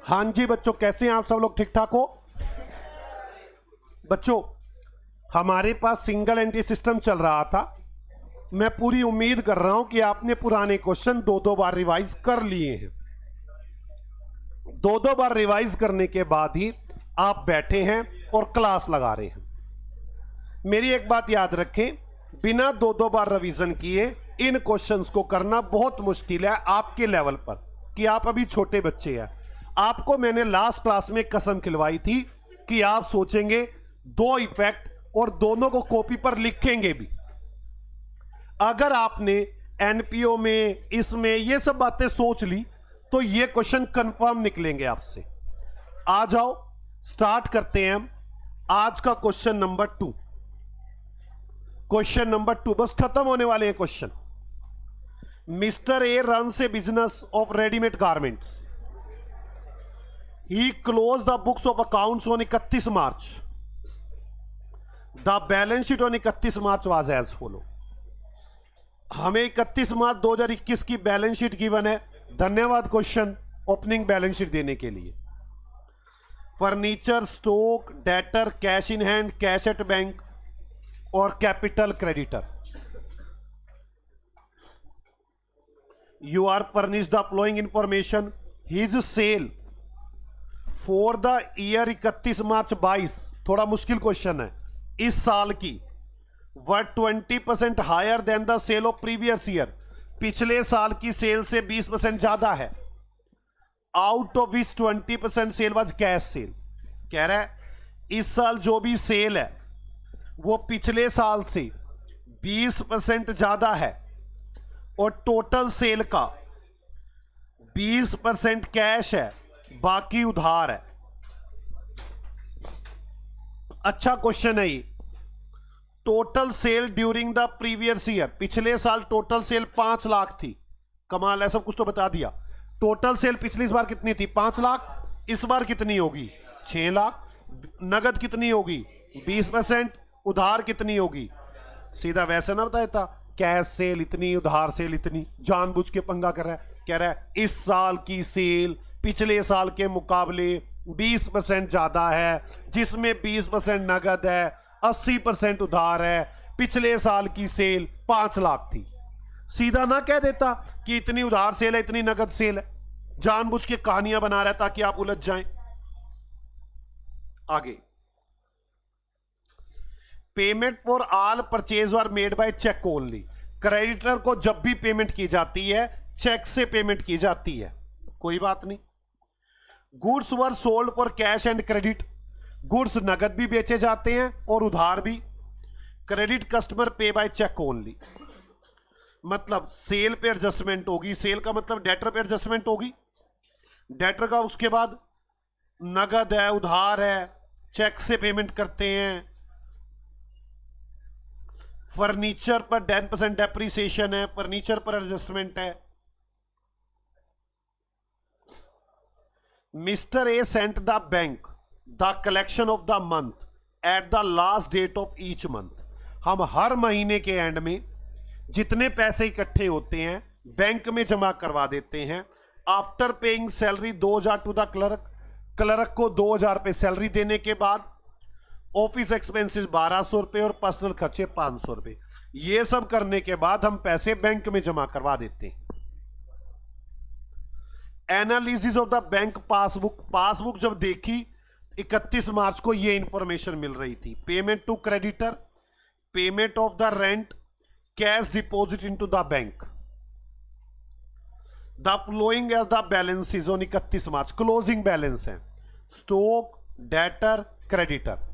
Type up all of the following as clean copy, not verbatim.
हाँ जी बच्चों, कैसे हैं आप सब लोग? ठीक ठाक हो बच्चों? हमारे पास सिंगल एंट्री सिस्टम चल रहा था। मैं पूरी उम्मीद कर रहा हूं कि आपने पुराने क्वेश्चन दो दो बार रिवाइज कर लिए हैं। दो दो बार रिवाइज करने के बाद ही आप बैठे हैं और क्लास लगा रहे हैं। मेरी एक बात याद रखें, बिना दो दो बार रिवीजन किए इन क्वेश्चंस को करना बहुत मुश्किल है आपके लेवल पर, कि आप अभी छोटे बच्चे हैं। आपको मैंने लास्ट क्लास में कसम खिलवाई थी कि आप सोचेंगे दो इफेक्ट और दोनों को कॉपी पर लिखेंगे भी। अगर आपने एनपीओ में इसमें ये सब बातें सोच ली तो ये क्वेश्चन कंफर्म निकलेंगे आपसे। आ जाओ स्टार्ट करते हैं हम आज का क्वेश्चन नंबर 2। क्वेश्चन नंबर 2 बस खत्म होने वाले हैं question. Mister A runs a business of readymade garments. He close the books of accounts on 31 March. The balance sheet on 31 March was as follow. हमें 31 मार्च 2021 की बैलेंस शीट गिवन है। धन्यवाद question opening balance sheet देने के लिए। Furniture, stock, debtor, cash in hand, cash at bank और capital creditor. You are furnish the following information. His sale for the year 31 March 22, थोड़ा मुश्किल क्वेश्चन है, इस साल की were 20% higher than the sale of previous year. पिछले साल की सेल से 20% ज्यादा है। Out of which 20% sale was cash sale. कह रहा है इस साल जो भी सेल है वो पिछले साल से 20% ज्यादा है और टोटल सेल का 20% कैश है, बाकी उधार है। अच्छा क्वेश्चन है ये। Total sale during the previous year, पिछले साल टोटल सेल 5 लाख थी। कमाल है, सब कुछ तो बता दिया। टोटल सेल पिछली बार कितनी थी? 5 लाख। इस बार कितनी होगी? 6 लाख। नगद कितनी होगी? 20%। उधार कितनी होगी? सीधा वैसे ना बताया था, कैश सेल इतनी, उधार सेल इतनी। जानबूझ के पंगा कर रहा है। कह रहा है इस साल की सेल पिछले साल के मुकाबले 20% ज्यादा है, जिसमें 20% नगद है, 80% उधार है। पिछले साल की सेल 5 लाख थी। सीधा ना कह देता कि इतनी उधार सेल है, इतनी नगद सेल है। जानबूझ के कहानियां बना रहा है ताकि आप उलझ जाएं। आगे, payment for all purchase are made by cheque only. Creditor को जब भी पेमेंट की जाती है चेक से पेमेंट की जाती है, कोई बात नहीं। Goods were sold for cash and credit. Goods नगद भी बेचे जाते हैं और उधार भी। क्रेडिट कस्टमर पे बाय चेक ओनली, मतलब सेल पे एडजस्टमेंट होगी। सेल का मतलब डेटर पे एडजस्टमेंट होगी। डेटर का उसके बाद नगद है, उधार है, चेक से पेमेंट करते हैं। फर्नीचर पर 10% डेप्रिसिएशन है, फर्नीचर पर एडजस्टमेंट है। Mister A sent the bank the collection of the month at the last date of each month. हम हर महीने के एंड में जितने पैसे इकट्ठे होते हैं बैंक में जमा करवा देते हैं। After paying salary 2000 to the clerk. Clerk को 2000 रुपये सैलरी देने के बाद ऑफिस एक्सपेंसेस 1200 रुपये और पर्सनल खर्चे 500 रुपये। ये सब करने के बाद हम पैसे बैंक में जमा करवा देते हैं। Analysis of the bank passbook. Passbook जब देखी 31 मार्च को ये इंफॉर्मेशन मिल रही थी। Payment to creditor, payment of the rent, cash deposit into the bank. The following as the balances on 31 March. Closing balance है stock, debtor, creditor.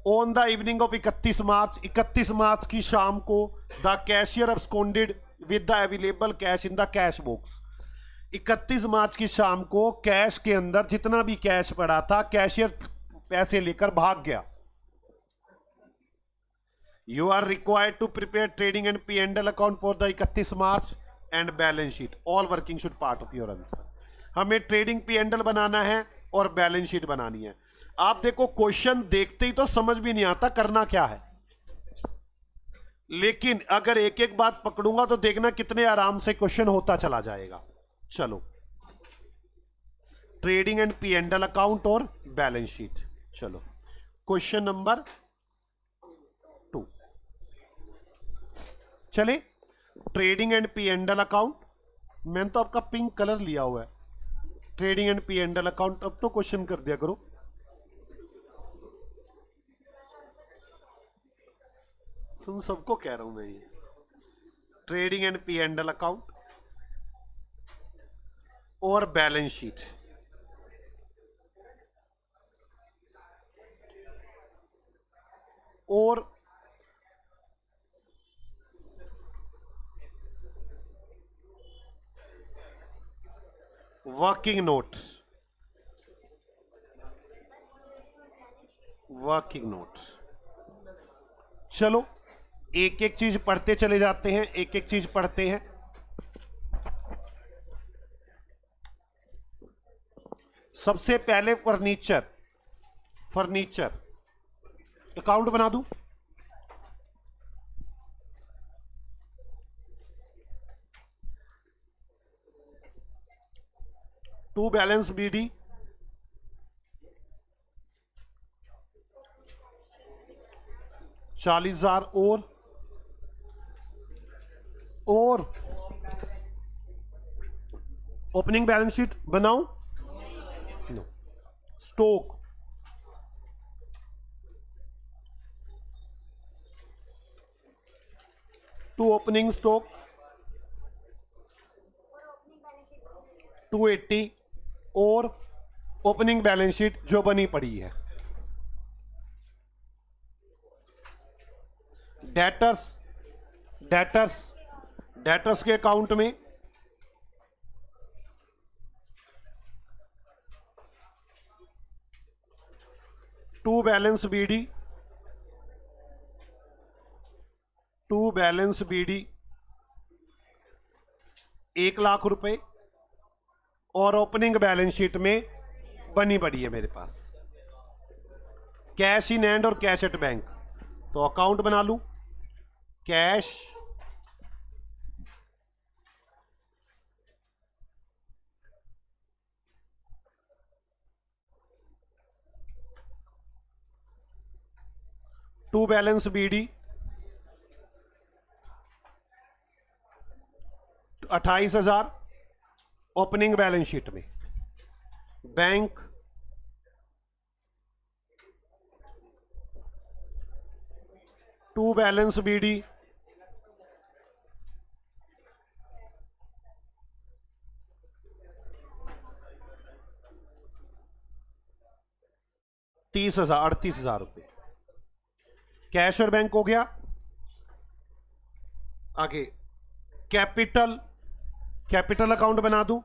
On the evening of 31 March की शाम को the cashier absconded with the available cash in the cash box. 31 March की शाम को cash के अंदर जितना भी कैश पड़ा था कैशियर पैसे लेकर भाग गया। You are required to prepare trading and P&L account for the 31 March and balance sheet. All working should part of your answer. हमें ट्रेडिंग P&L बनाना है और बैलेंस शीट बनानी है। आप देखो क्वेश्चन देखते ही तो समझ भी नहीं आता करना क्या है, लेकिन अगर एक एक बात पकड़ूंगा तो देखना कितने आराम से क्वेश्चन होता चला जाएगा। चलो trading and P and L account और बैलेंस शीट। चलो क्वेश्चन नंबर 2 चले। Trading and P and L account, मैंने तो आपका पिंक कलर लिया हुआ है। Trading and P and L account अब तो क्वेश्चन कर दिया करो। तुम सबको कह रहा हूं मैं ये। Trading and P and L account और बैलेंस शीट। और वर्किंग नोट, वर्किंग नोट। चलो एक एक चीज पढ़ते चले जाते हैं, एक एक चीज पढ़ते हैं। सबसे पहले फर्नीचर, फर्नीचर अकाउंट बना दूं। टू बैलेंस बीडी, 40,000 और ओपनिंग बैलेंस शीट बनाऊं? No. Stock, to opening stock 280 और ओपनिंग बैलेंस शीट जो बनी पड़ी है। डेटर्स, डेटर्स, डेटर्स के अकाउंट में to balance BD, to balance BD 1,00,000 रुपए और ओपनिंग बैलेंस शीट में बनी पड़ी है मेरे पास। कैश इन हैंड और कैश एट बैंक, तो अकाउंट बना लूं। Cash to balance BD 28,000 opening balance sheet में। बैंक टू बैलेंस बीडी 38,000 रुपए। कैश और बैंक हो गया। आगे कैपिटल, कैपिटल अकाउंट बना दूं।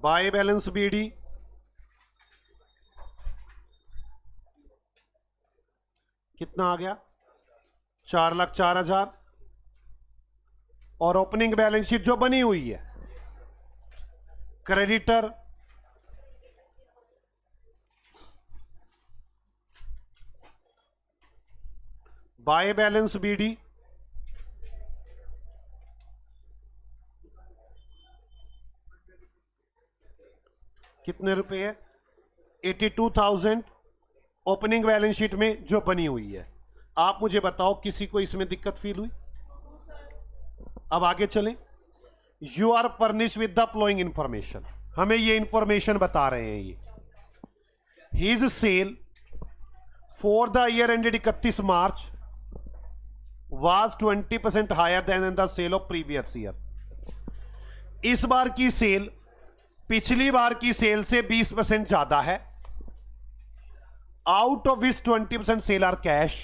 बाय बैलेंस बीडी कितना आ गया? 4,04,000 और ओपनिंग बैलेंस शीट जो बनी हुई है। क्रेडिटर बाय बैलेंस बीडी कितने रुपए है? 82,000 ओपनिंग बैलेंस शीट में जो बनी हुई है। आप मुझे बताओ किसी को इसमें दिक्कत फील हुई? अब आगे चलें। You are furnish with the following information, हमें ये इंफॉर्मेशन बता रहे हैं। ये his sale for the year ended 31 March was 20% higher than the sale of previous year। इस बार की सेल पिछली बार की सेल से 20% ज्यादा है। Out of which 20% sale are cash.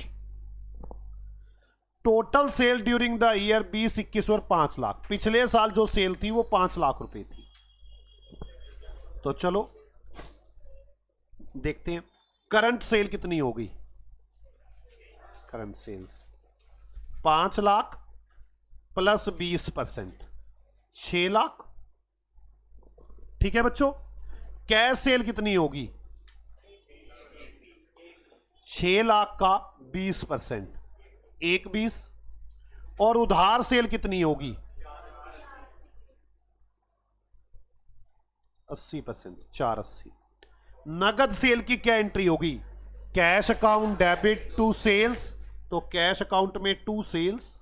Total sale during the year 20, 21 और 5 लाख। पिछले साल जो सेल थी वो 5 लाख रुपए थी। तो चलो देखते हैं करंट सेल कितनी होगी। Current sales 5 lakh plus 20%, 6 lakh. ठीक है बच्चों। कैश सेल कितनी होगी? 6 लाख का 20%, 1 20 और उधार सेल कितनी होगी? 80%, 480। नगद सेल की क्या एंट्री होगी? Cash account debit to sales, तो कैश अकाउंट में टू सेल्स,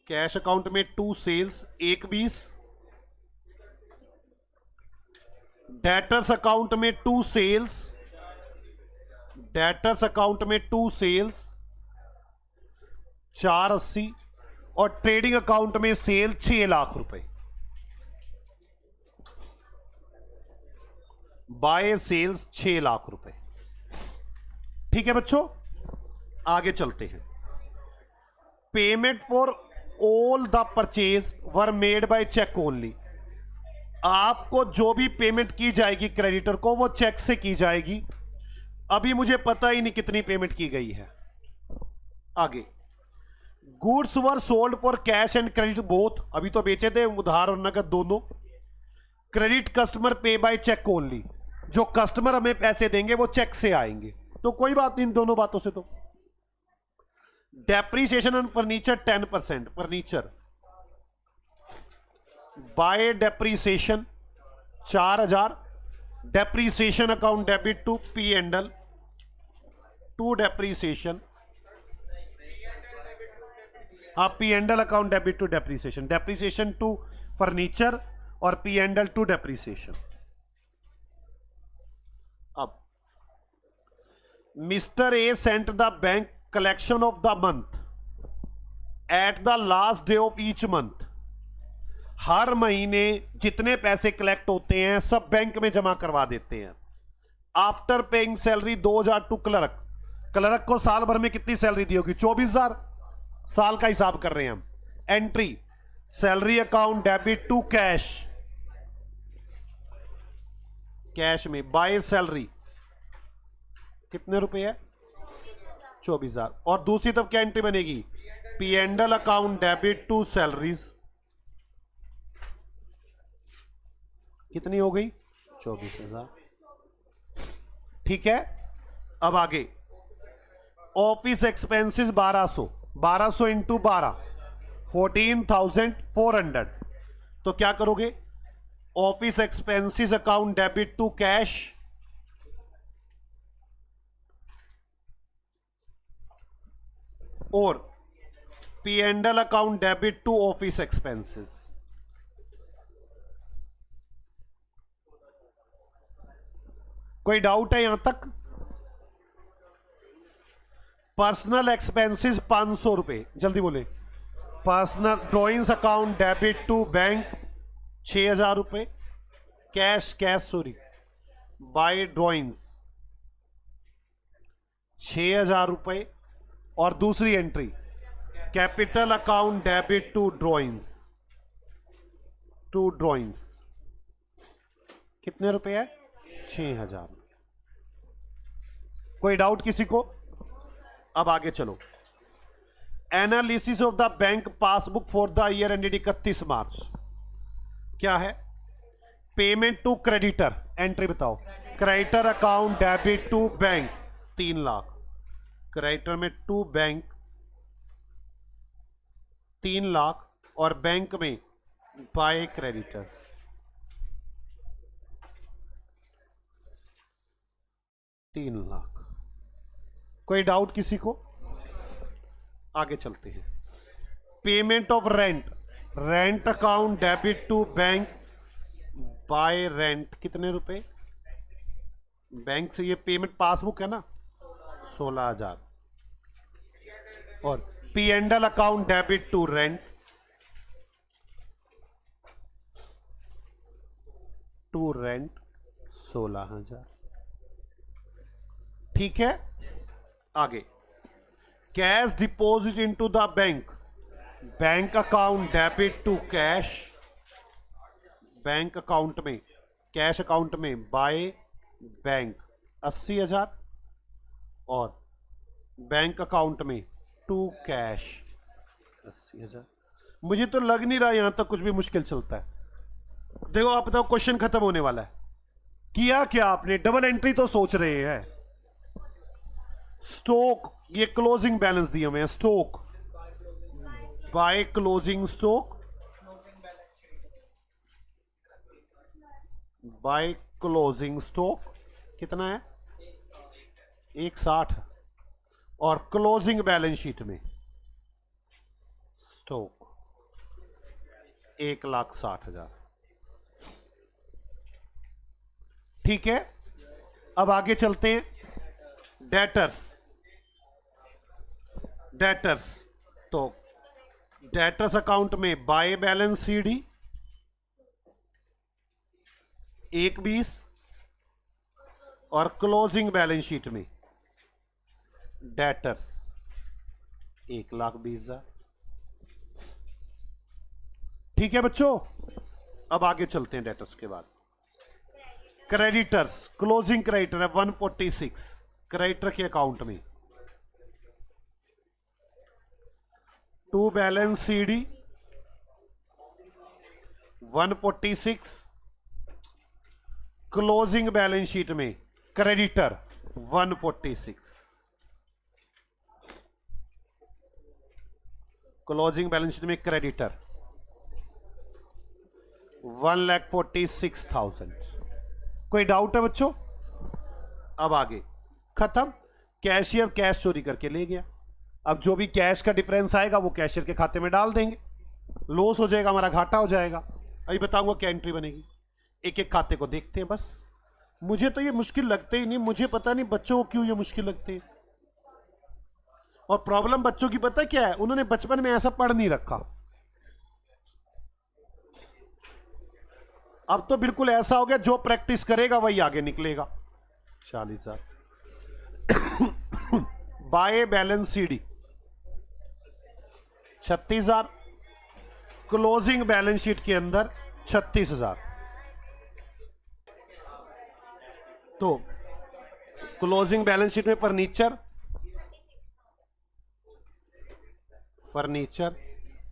कैश अकाउंट में टू सेल्स 120, डेटर्स अकाउंट में टू सेल्स, डेटर्स अकाउंट में टू सेल्स 480, और ट्रेडिंग अकाउंट में सेल 6 लाख रुपए। बाय सेल्स 6 लाख रुपए। ठीक है बच्चों, आगे चलते हैं। Payment for all the purchase were made by cheque only. आपको जो भी पेमेंट की जाएगी क्रेडिटर को, वो चेक से की जाएगी। अभी मुझे पता ही नहीं कितनी पेमेंट की गई है। आगे, goods were sold for cash and credit both. अभी तो बेचे थे उधार और नगद दोनों। क्रेडिट कस्टमर पे बाय चेक ओनली। जो कस्टमर हमें पैसे देंगे वो चेक से आएंगे, तो कोई बात नहीं इन दोनों बातों से। तो depreciation on furniture 10%। Furniture by depreciation 4000। Depreciation account debit to P and L, to depreciation. हाँ, P and L account debit to depreciation, depreciation to furniture और पी एंडल टू डेप्रीसिएशन। अब mister A sent the bank collection of the month at the last day of each month. हर महीने जितने पैसे collect होते हैं सब बैंक में जमा करवा देते हैं। After paying salary 2000 to clerk. Clerk को साल भर में कितनी सैलरी दी होगी? 24000। साल का हिसाब कर रहे हैं हम। Entry, salary account debit to cash, cash में बाय सैलरी कितने रुपए है? 24000। और दूसरी तरफ क्या एंट्री बनेगी? P and L account debit to salaries, कितनी हो गई? 24000। ठीक है, अब आगे ऑफिस एक्सपेंसेस 1200, 1200 इंटू 12, 14,400। तो क्या करोगे? Office expenses account debit to cash, और P and L account debit to office expenses. कोई डाउट है यहां तक? पर्सनल एक्सपेंसेस 500 रुपए, जल्दी बोले। Personal drawings account debit to bank 6000 रुपए। कैश बाय ड्रॉइंग्स 6000 रुपए। और दूसरी entry capital account debit to drawings, कितने रुपए है? 6000। कोई डाउट किसी को? अब आगे चलो। Analysis of the bank passbook for the year ended 31 March. क्या है? पेमेंट टू क्रेडिटर, एंट्री बताओ। Creditor account debit to bank 3 lakh. Creditor में टू बैंक 3 लाख, और बैंक में बाय क्रेडिटर 3 लाख। कोई डाउट किसी को? आगे चलते हैं। Payment of rent, rent account debit to bank by rent, कितने रुपए? बैंक से ये पेमेंट पासबुक है ना, 16000। और P and L account debit to rent, to rent 16000। ठीक है, आगे cash deposit into the bank, bank account debit to cash, bank account में, कैश अकाउंट में बाय बैंक 80,000 और बैंक अकाउंट में टू कैश 80,000। मुझे तो लग नहीं रहा यहां तक कुछ भी मुश्किल चलता है। देखो आप बताओ, क्वेश्चन खत्म होने वाला है। किया क्या आपने? डबल एंट्री तो सोच रहे हैं। स्टॉक, ये क्लोजिंग बैलेंस दिए हुए हैं, stock by closing stock, by closing stock कितना है 160, और क्लोजिंग बैलेंस शीट में स्टॉक 1,60,000। ठीक है, अब आगे चलते हैं। डेटर्स, डेटर्स तो डेटर्स अकाउंट में बाय बैलेंस सीडी 1,20 और क्लोजिंग बैलेंस शीट में डेटर्स 1,20,000। ठीक है बच्चों, अब आगे चलते हैं डेटर्स के बाद। क्रेडिटर्स, क्लोजिंग क्रेडिटर है 146 क्रेडिटर के अकाउंट में, to balance CD 146, closing balance sheet में क्रेडिटर 146, क्लोजिंग बैलेंस शीट में क्रेडिटर 1,46,000। कोई डाउट है बच्चों? अब आगे खत्म। कैशियर कैश चोरी करके ले गया, अब जो भी कैश का डिफरेंस आएगा वो कैशियर के खाते में डाल देंगे, लॉस हो जाएगा, हमारा घाटा हो जाएगा। अभी बताऊंगा क्या एंट्री बनेगी। एक एक खाते को देखते हैं बस। मुझे तो ये मुश्किल लगते ही नहीं, मुझे पता नहीं बच्चों को क्यों ये मुश्किल लगते हैं। और प्रॉब्लम बच्चों की पता क्या है, उन्होंने बचपन में ऐसा पढ़ नहीं रखा। अब तो बिल्कुल ऐसा हो गया, जो प्रैक्टिस करेगा वही आगे निकलेगा। 40,000 by balance CD 36,000, closing balance sheet के अंदर 36,000। तो क्लोजिंग बैलेंस शीट में फर्नीचर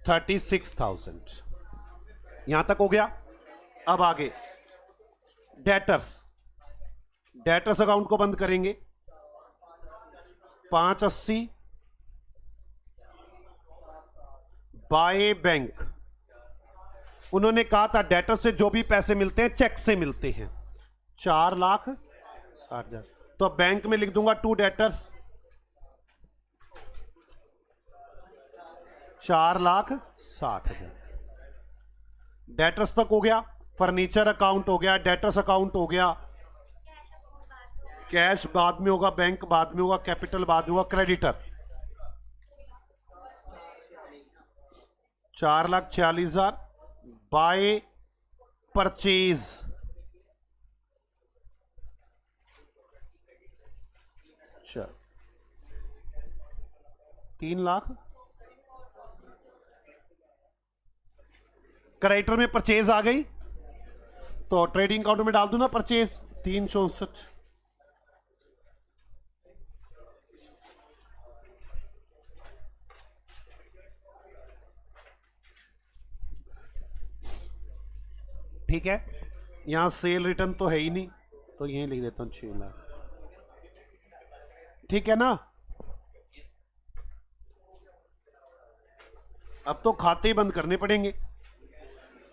36,000, यहां तक हो गया। अब आगे डेटर्स, डेटर्स अकाउंट को बंद करेंगे 580 बाय बैंक। उन्होंने कहा था डेटर से जो भी पैसे मिलते हैं चेक से मिलते हैं, 4,60,000। तो अब बैंक में लिख दूंगा टू डेटर्स 4,60,000। डेटर्स तक हो गया, फर्नीचर अकाउंट हो गया, डेटर्स अकाउंट हो गया, कैश बाद में होगा, बैंक बाद में होगा, कैपिटल बाद में होगा, क्रेडिटर 4,46,000 बाय परचेज 3,00,000। क्रेडिटर में परचेज आ गई तो ट्रेडिंग अकाउंट में डाल दूं ना परचेज 364। ठीक है, यहां सेल रिटर्न तो है ही नहीं तो यहीं लिख देता हूं 6,00,000। ठीक है ना। अब तो खाते ही बंद करने पड़ेंगे।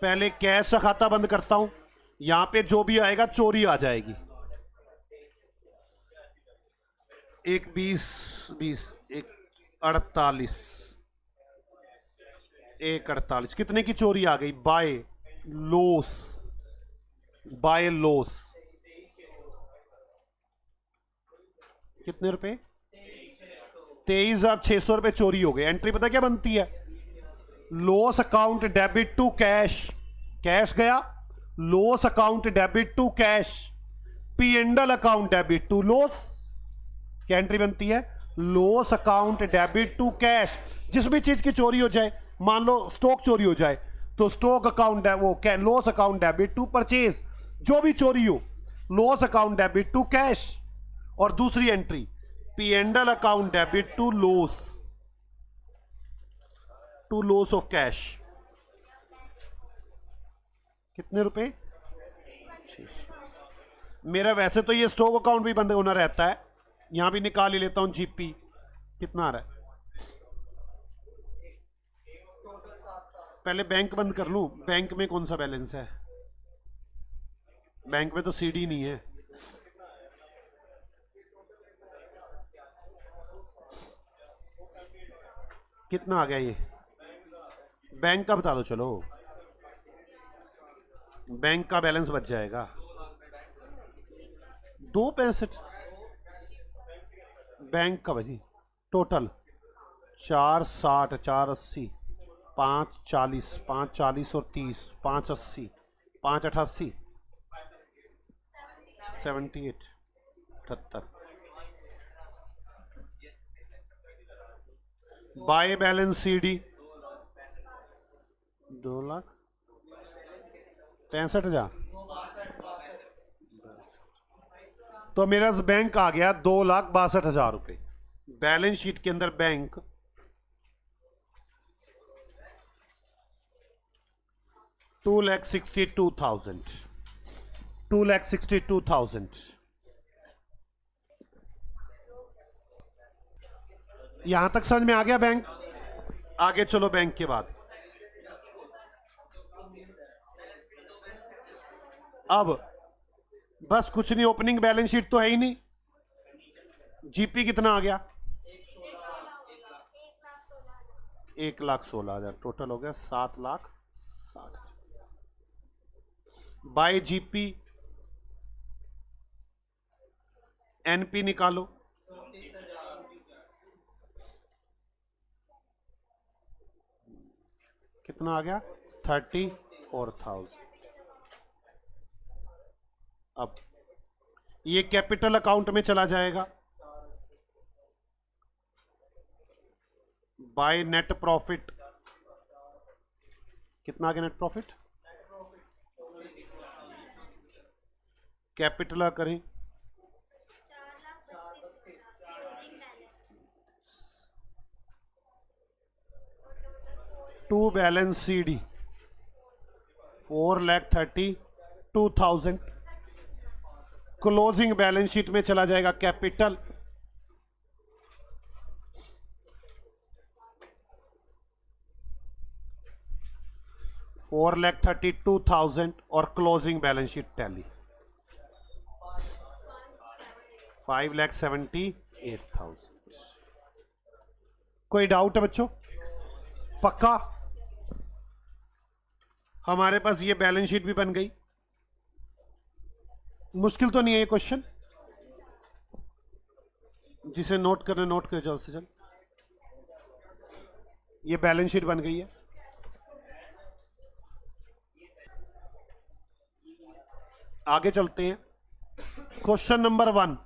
पहले कैश का खाता बंद करता हूं, यहां पे जो भी आएगा चोरी आ जाएगी। 1,20 20 1,48 1,48 कितने की चोरी आ गई? बाय लॉस, बाय लॉस कितने रुपए? 23,600 रुपए चोरी हो गए। एंट्री पता क्या बनती है? Loss account debit to cash, cash गया, loss account debit to cash, P and L account debit to loss. क्या एंट्री बनती है? Loss account debit to cash. जिस भी चीज की चोरी हो जाए, मान लो स्टॉक चोरी हो जाए तो स्टॉक अकाउंट वो loss account debit to purchase, जो भी चोरी हो loss account debit to cash. और दूसरी entry P and L account debit to loss of cash. कितने रुपए? मेरा वैसे तो ये स्टॉक अकाउंट भी बंद होना रहता है, यहां भी निकाल ही लेता हूं जीपी, कितना आ रहा है। पहले बैंक बंद कर लूं, बैंक में कौन सा बैलेंस है, बैंक में तो सीडी नहीं है। कितना आ गया ये, बैंक का बता दो, चलो बैंक का बैलेंस बच जाएगा 265। बैंक का भाजी टोटल 460, 480, 540, 540 और 30, 580, 588, 78, 78। By balance CD 2,65,000। तो मेरा बैंक आ गया 2,62,000 रुपए। बैलेंस शीट के अंदर बैंक 2,62,000, 2,62,000। यहां तक समझ में आ गया बैंक। आगे चलो बैंक के बाद। अब बस कुछ नहीं, ओपनिंग बैलेंस शीट तो है ही नहीं। जीपी कितना आ गया, 1,16,000। टोटल हो गया 7,60,000। बाय जीपी एनपी निकालो, कितना आ गया 34,000। अब ये कैपिटल अकाउंट में चला जाएगा। बाय नेट प्रॉफिट कितना आ गया, नेट प्रॉफिट कैपिटल करें, to balance CD 4,32,000। Closing balance sheet में चला जाएगा कैपिटल, $4,32,000 और क्लोजिंग बैलेंस शीट टैली 5,78,000। कोई डाउट है बच्चों? पक्का? हमारे पास ये बैलेंस शीट भी बन गई। मुश्किल तो नहीं है ये क्वेश्चन, जिसे नोट करना नोट कर जल्द से जल्द। ये बैलेंस शीट बन गई है। आगे चलते हैं। क्वेश्चन नंबर 1,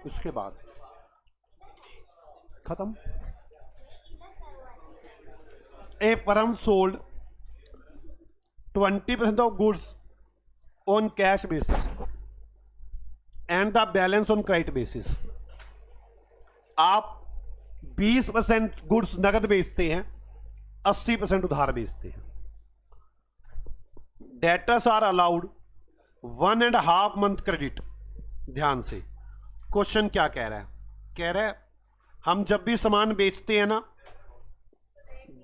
उसके बाद खत्म। A firm sold 20% of goods on cash basis and the balance on credit basis. आप 20% गुड्स नगद बेचते हैं, 80% उधार बेचते हैं। Debtors are allowed 1.5 month credit. ध्यान से क्वेश्चन क्या कह रहा है, कह रहा है हम जब भी सामान बेचते हैं ना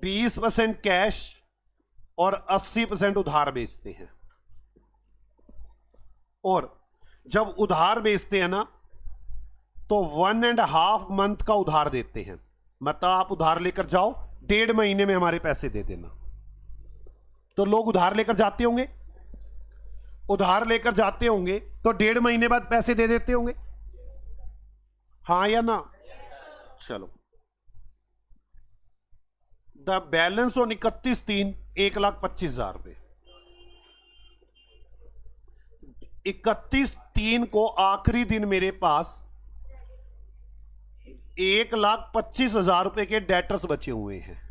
20% कैश और 80% उधार बेचते हैं, और जब उधार बेचते हैं ना तो 1.5 month का उधार देते हैं। मतलब आप उधार लेकर जाओ, 1.5 महीने में हमारे पैसे दे देना। तो लोग उधार लेकर जाते होंगे, उधार लेकर जाते होंगे तो 1.5 महीने बाद पैसे दे देते होंगे, हाँ या ना? चलो, द बैलेंस ऑन 31/3 1,25,000 रुपए। 31/3 को आखिरी दिन मेरे पास 1,25,000 रुपए के डेटर्स बचे हुए हैं।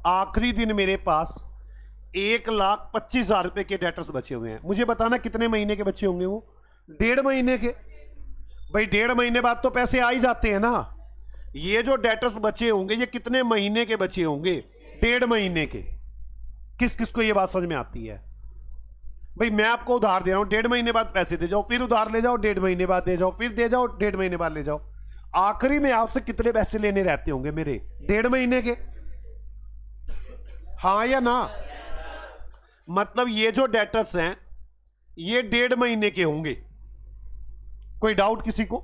आखिरी दिन मेरे पास 1,25,000 रुपए के डेटर्स बचे हुए हैं। मुझे बताना कितने महीने के बचे होंगे वो? 1.5 महीने के। भाई 1.5 महीने बाद तो पैसे आ ही जाते हैं ना। ये जो डेटर्स बचे होंगे ये कितने महीने के बचे होंगे? 1.5 महीने के। किस किस को ये बात समझ में आती है? भाई मैं आपको उधार दे रहा हूं, 1.5 महीने बाद पैसे दे जाओ, फिर उधार ले जाओ, 1.5 महीने बाद दे जाओ, फिर दे जाओ, 1.5 महीने बाद ले जाओ। आखिरी में आपसे कितने पैसे लेने रहते होंगे मेरे? 1.5 महीने के। हाँ या ना? मतलब ये जो डेटर्स हैं ये 1.5 महीने के होंगे। कोई डाउट किसी को?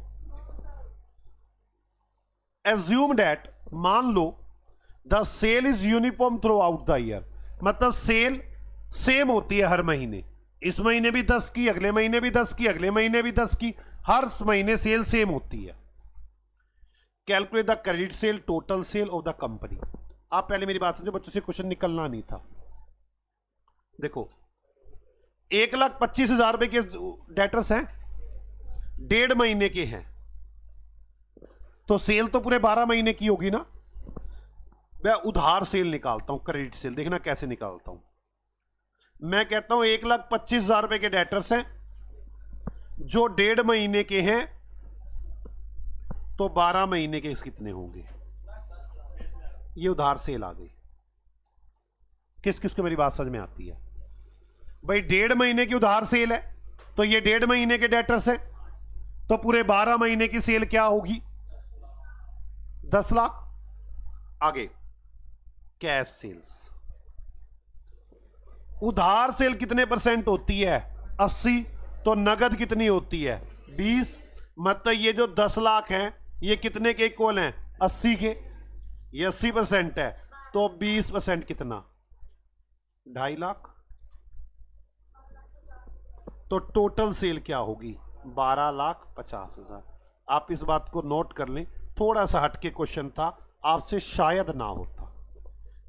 एज्यूम डेट, मान लो the sale is uniform throughout the year, मतलब सेल सेम होती है हर महीने। इस महीने भी 10 की, अगले महीने भी 10 की, अगले महीने भी 10 की, हर महीने सेल सेम होती है। Calculate the credit sale total sale of the company. आप पहले मेरी बात समझो, बच्चों से क्वेश्चन निकलना नहीं था। देखो 1,25,000 रुपए के डेटर्स हैं, 1.5 महीने के हैं, तो सेल तो पूरे 12 महीने की होगी ना। मैं उधार सेल निकालता हूं, क्रेडिट सेल, देखना कैसे निकालता हूं। मैं कहता हूं 1,25,000 रुपए के डेटर्स हैं जो 1.5 महीने के हैं, तो 12 महीने के कितने होंगे? ये उधार सेल आ गई। किस किस को मेरी बात समझ में आती है? भाई 1.5 महीने की उधार सेल है, तो ये 1.5 महीने के डेटर्स है, तो पूरे 12 महीने की सेल क्या होगी? 10 लाख। आगे कैश सेल्स। उधार सेल कितने % होती है? 80। तो नगद कितनी होती है? 20। मतलब ये जो 10 लाख हैं ये कितने के इक्वल हैं? 80 के। ये 80% है, तो 20% कितना? 2.5 लाख। तो टोटल सेल क्या होगी? 12,50,000। आप इस बात को नोट कर लें, थोड़ा सा हटके क्वेश्चन था, आपसे शायद ना होता।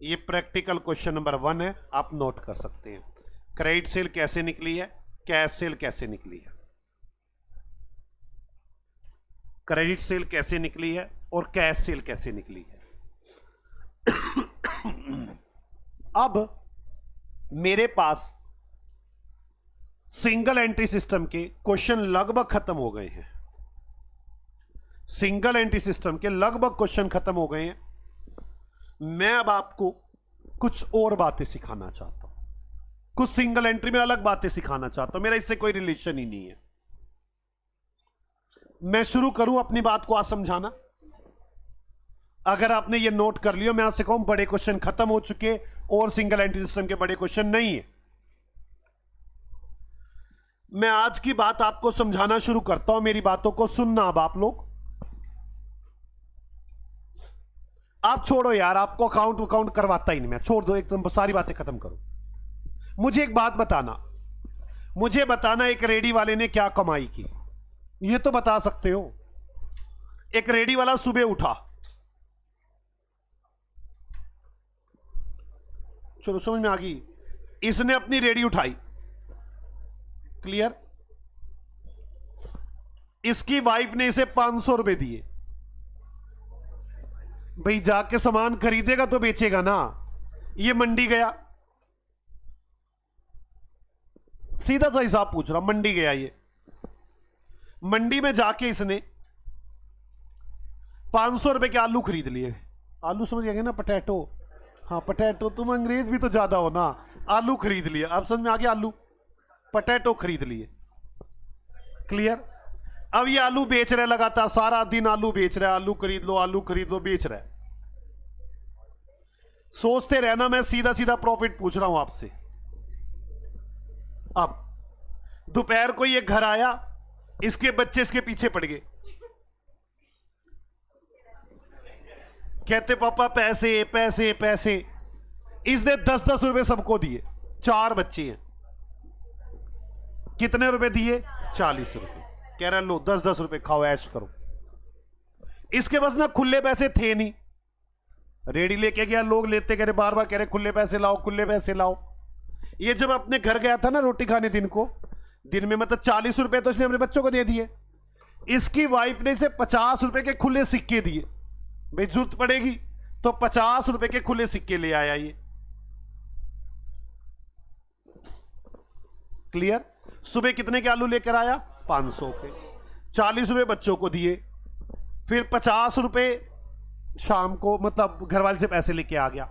ये प्रैक्टिकल क्वेश्चन नंबर 1 है, आप नोट कर सकते हैं। क्रेडिट सेल कैसे निकली है, कैश सेल कैसे निकली है, क्रेडिट सेल कैसे निकली है और कैश सेल कैसे निकली है। अब मेरे पास सिंगल एंट्री सिस्टम के क्वेश्चन लगभग खत्म हो गए हैं। सिंगल एंट्री सिस्टम के लगभग क्वेश्चन खत्म हो गए हैं। मैं अब आपको कुछ और बातें सिखाना चाहता हूं, कुछ सिंगल एंट्री में अलग बातें सिखाना चाहता हूं। मेरा इससे कोई रिलेशन ही नहीं है। मैं शुरू करूं अपनी बात को आज समझाना। अगर आपने ये नोट कर लिया, मैं आपसे कहूं बड़े क्वेश्चन खत्म हो चुके और सिंगल एंट्री सिस्टम के बड़े क्वेश्चन नहीं है। मैं आज की बात आपको समझाना शुरू करता हूं, मेरी बातों को सुनना। अब आप लोग, आप छोड़ो यार, आपको अकाउंट करवाता ही नहीं मैं, छोड़ दो एकदम, सारी बातें खत्म करो। मुझे एक बात बताना, मुझे बताना एक रेडी वाले ने क्या कमाई की, ये तो बता सकते हो। एक रेडी वाला सुबह उठा, चलो समझ में आ गई, इसने अपनी रेडी उठाई, क्लियर। इसकी वाइफ ने इसे 500 रुपए दिए। भाई जाके सामान खरीदेगा तो बेचेगा ना। ये मंडी गया, सीधा सा हिसाब पूछ रहा, मंडी गया, ये मंडी में जाके इसने 500 रुपए के आलू खरीद लिए। आलू समझ गए ना, पोटैटो, हाँ पोटैटो, तुम अंग्रेज भी तो ज्यादा हो ना। आलू खरीद लिए, अब समझ में आ गया, आलू पोटैटो खरीद लिए, क्लियर। अब ये आलू बेच रहे, लगातार सारा दिन आलू बेच रहा है, आलू खरीद लो, आलू खरीद लो, बेच रहा है। सोचते रहना, मैं सीधा सीधा प्रॉफिट पूछ रहा हूं आपसे। अब दोपहर को ये घर आया, इसके बच्चे इसके पीछे पड़ गए, कहते पापा पैसे पैसे पैसे। इसने 10-10 रुपए सबको दिए, 4 बच्चे हैं, कितने रुपए दिए? 40 रुपए। कह रहा लो 10-10 रुपए खाओ, ऐश करो। इसके पास ना खुले पैसे थे नहीं, रेडी लेके गया, लोग लेते कह रहे, बार बार कह रहे खुले पैसे लाओ, खुले पैसे लाओ। ये जब अपने घर गया था ना रोटी खाने, दिन में मतलब 40 रुपए तो इसने अपने बच्चों को दे दिए। इसकी वाइफ ने इसे 50 रुपए के खुले सिक्के दिए, भाई जरूरत पड़ेगी, तो 50 रुपए के खुले सिक्के ले आया ये, क्लियर। सुबह कितने के आलू लेकर आया? 500 के। 40 रुपए बच्चों को दिए, फिर 50 रुपए शाम को मतलब घरवाले से पैसे लेके आ गया।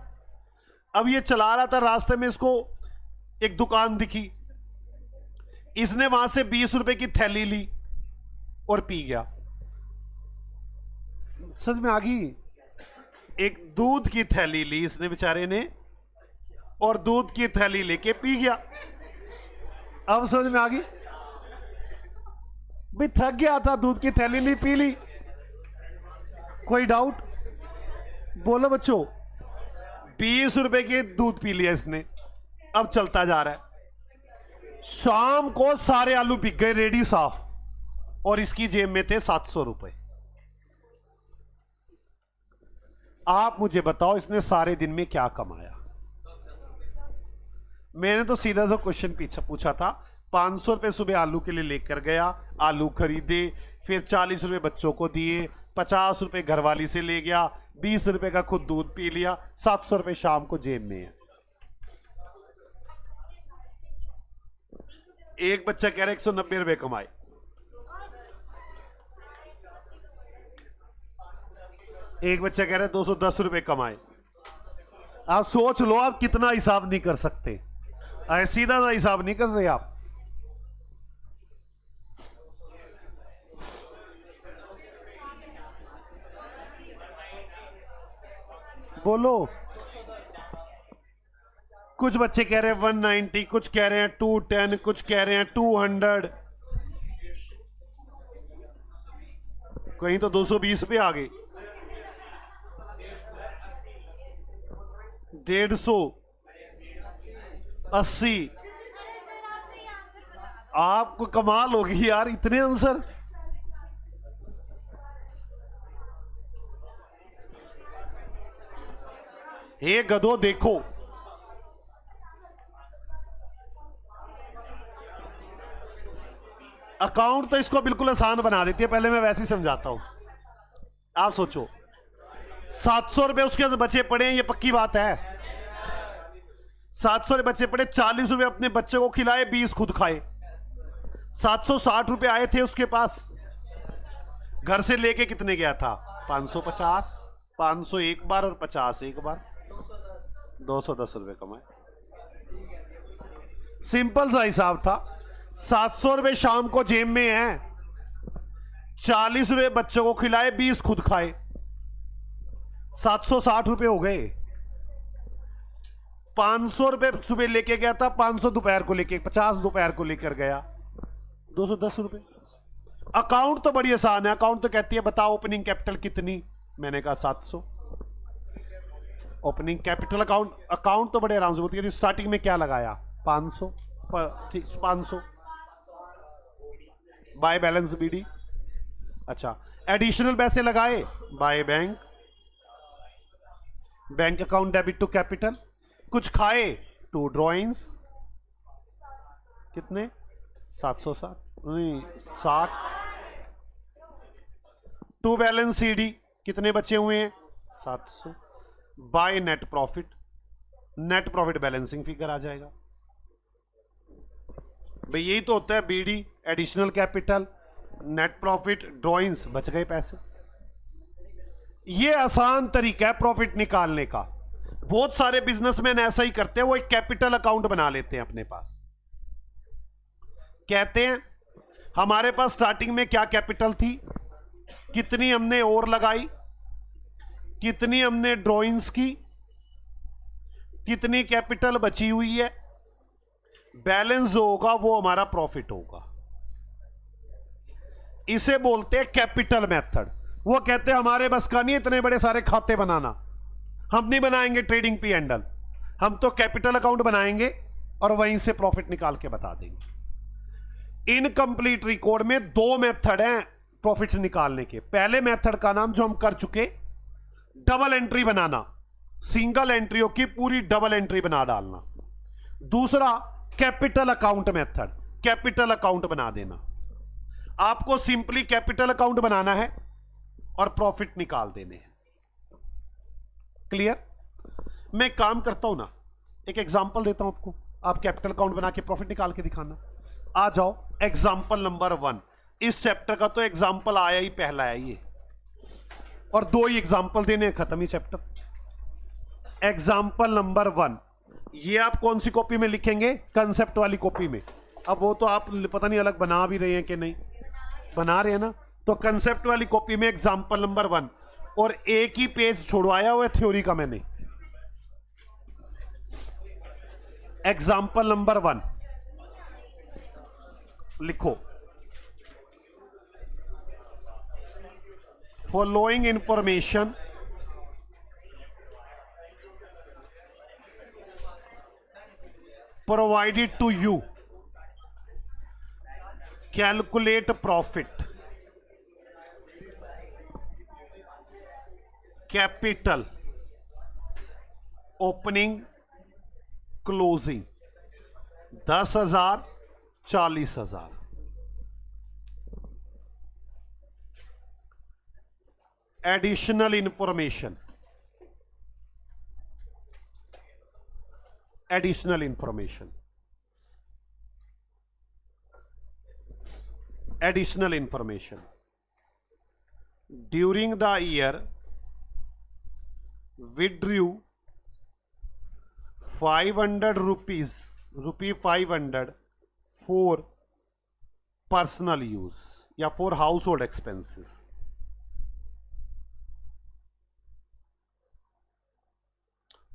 अब ये चला रहा था, रास्ते में इसको एक दुकान दिखी, इसने वहां से 20 रुपए की थैली ली और पी गया। समझ में आ गई? एक दूध की थैली ली इसने बेचारे ने और दूध की थैली लेके पी गया। अब समझ में आ गई? भाई थक गया था, दूध की थैली ली, पी ली। कोई डाउट? बोलो बच्चों। 20 रुपए की दूध पी लिया इसने, अब चलता जा रहा है। शाम को सारे आलू बिक गए रेडी साफ, और इसकी जेब में थे 700 रुपए। आप मुझे बताओ इसने सारे दिन में क्या कमाया? मैंने तो सीधा सा क्वेश्चन पीछे पूछा था। 500 रुपए सुबह आलू के लिए लेकर गया, आलू खरीदे, फिर 40 रुपए बच्चों को दिए, 50 रुपए घरवाली से ले गया, 20 रुपए का खुद दूध पी लिया, 700 रुपए शाम को जेब में है। एक बच्चा कह रहा है 190 रुपए कमाए। एक बच्चा कह रहा है 210 रुपए कमाए। आप सोच लो आप कितना हिसाब नहीं कर सकते, सीधा सा हिसाब नहीं कर रहे आप। बोलो। कुछ बच्चे कह रहे हैं 190, कुछ कह रहे हैं 210, कुछ कह रहे हैं 200, कहीं तो 220 पे आ गए। 150, 80। आपको कमाल होगी यार, इतने आंसर। हे गधो देखो, अकाउंट तो इसको बिल्कुल आसान बना देती है। पहले मैं वैसे ही समझाता हूं। आप सोचो 700 रुपए उसके बचे पड़े हैं, ये पक्की बात है। 700 रुपए बचे पड़े, 40 रुपए अपने बच्चे को खिलाए, 20 खुद खाए। 760 रुपए आए थे उसके पास। घर से लेके कितने गया था? 550। 500 एक बार और 50 एक बार, 210 रुपए कमाए। सिंपल सा हिसाब था। 700 रुपए शाम को जेब में है, 40 रुपए बच्चों को खिलाए, 20 खुद खाए, 760 रुपए हो गए। 500 रुपए सुबह लेके गया था, 500 दोपहर को लेके, 50 दोपहर को लेकर गया, 210 रुपए। अकाउंट तो बड़ी आसान है। अकाउंट तो कहती है बताओ ओपनिंग कैपिटल कितनी, मैंने कहा 700। ओपनिंग कैपिटल अकाउंट तो बड़े आराम से बोलती है। स्टार्टिंग में क्या लगाया? 500, ठीक 500 बाय बैलेंस बीडी। अच्छा, एडिशनल पैसे लगाए by bank, bank account debit to capital. कुछ खाए, 2 ड्रॉइंग्स, कितने? 760 नहीं 60। 2 बैलेंस सीडी, कितने बचे हुए हैं? 700। By net profit, net profit balancing figure आ जाएगा। भाई यही तो होता है BD, additional capital, net profit, drawings, बच गए पैसे। ये आसान तरीका है प्रॉफिट निकालने का। बहुत सारे बिजनेसमैन ऐसा ही करते हैं, वो एक कैपिटल अकाउंट बना लेते हैं अपने पास। कहते हैं हमारे पास स्टार्टिंग में क्या कैपिटल थी, कितनी हमने और लगाई, कितनी हमने ड्रॉइंग्स की, कितनी कैपिटल बची हुई है, बैलेंस जो होगा वो हमारा प्रॉफिट होगा। इसे बोलते हैं कैपिटल मेथड। वो कहते हैं हमारे बस का नहीं इतने बड़े सारे खाते बनाना, हम नहीं बनाएंगे ट्रेडिंग पी एंडल, हम तो कैपिटल अकाउंट बनाएंगे और वहीं से प्रॉफिट निकाल के बता देंगे। इनकम्प्लीट रिकॉर्ड में 2 मेथड हैं प्रॉफिट्स निकालने के। पहले मेथड का नाम जो हम कर चुके, डबल एंट्री बनाना, सिंगल एंट्रियों की पूरी डबल एंट्री बना डालना। दूसरा capital account method, capital account बना देना। आपको सिंपली कैपिटल अकाउंट बनाना है और प्रॉफिट निकाल देने हैं। क्लियर? मैं काम करता हूं ना, एक एग्जांपल देता हूं आपको, आप कैपिटल अकाउंट बना के प्रॉफिट निकाल के दिखाना। आ जाओ, एग्जांपल नंबर 1। इस चैप्टर का तो एग्जांपल आया ही पहला है ये। और 2 ही एग्जाम्पल देने हैं, खत्म ही चैप्टर। एग्जाम्पल नंबर 1, ये आप कौन सी कॉपी में लिखेंगे? कंसेप्ट वाली कॉपी में। अब वो तो आप पता नहीं अलग बना भी रहे हैं कि नहीं, बना रहे हैं ना, तो कंसेप्ट वाली कॉपी में एग्जाम्पल नंबर 1, और एक ही पेज छुड़वाया हुआ है थ्योरी का मैंने। एग्जाम्पल नंबर 1 लिखो, following information provided to you, calculate profit, capital, opening, closing, 10,000, 40,000। Additional information, additional information, additional information, during the year withdrew 500 rupees, rupee 500 for personal use या for household expenses।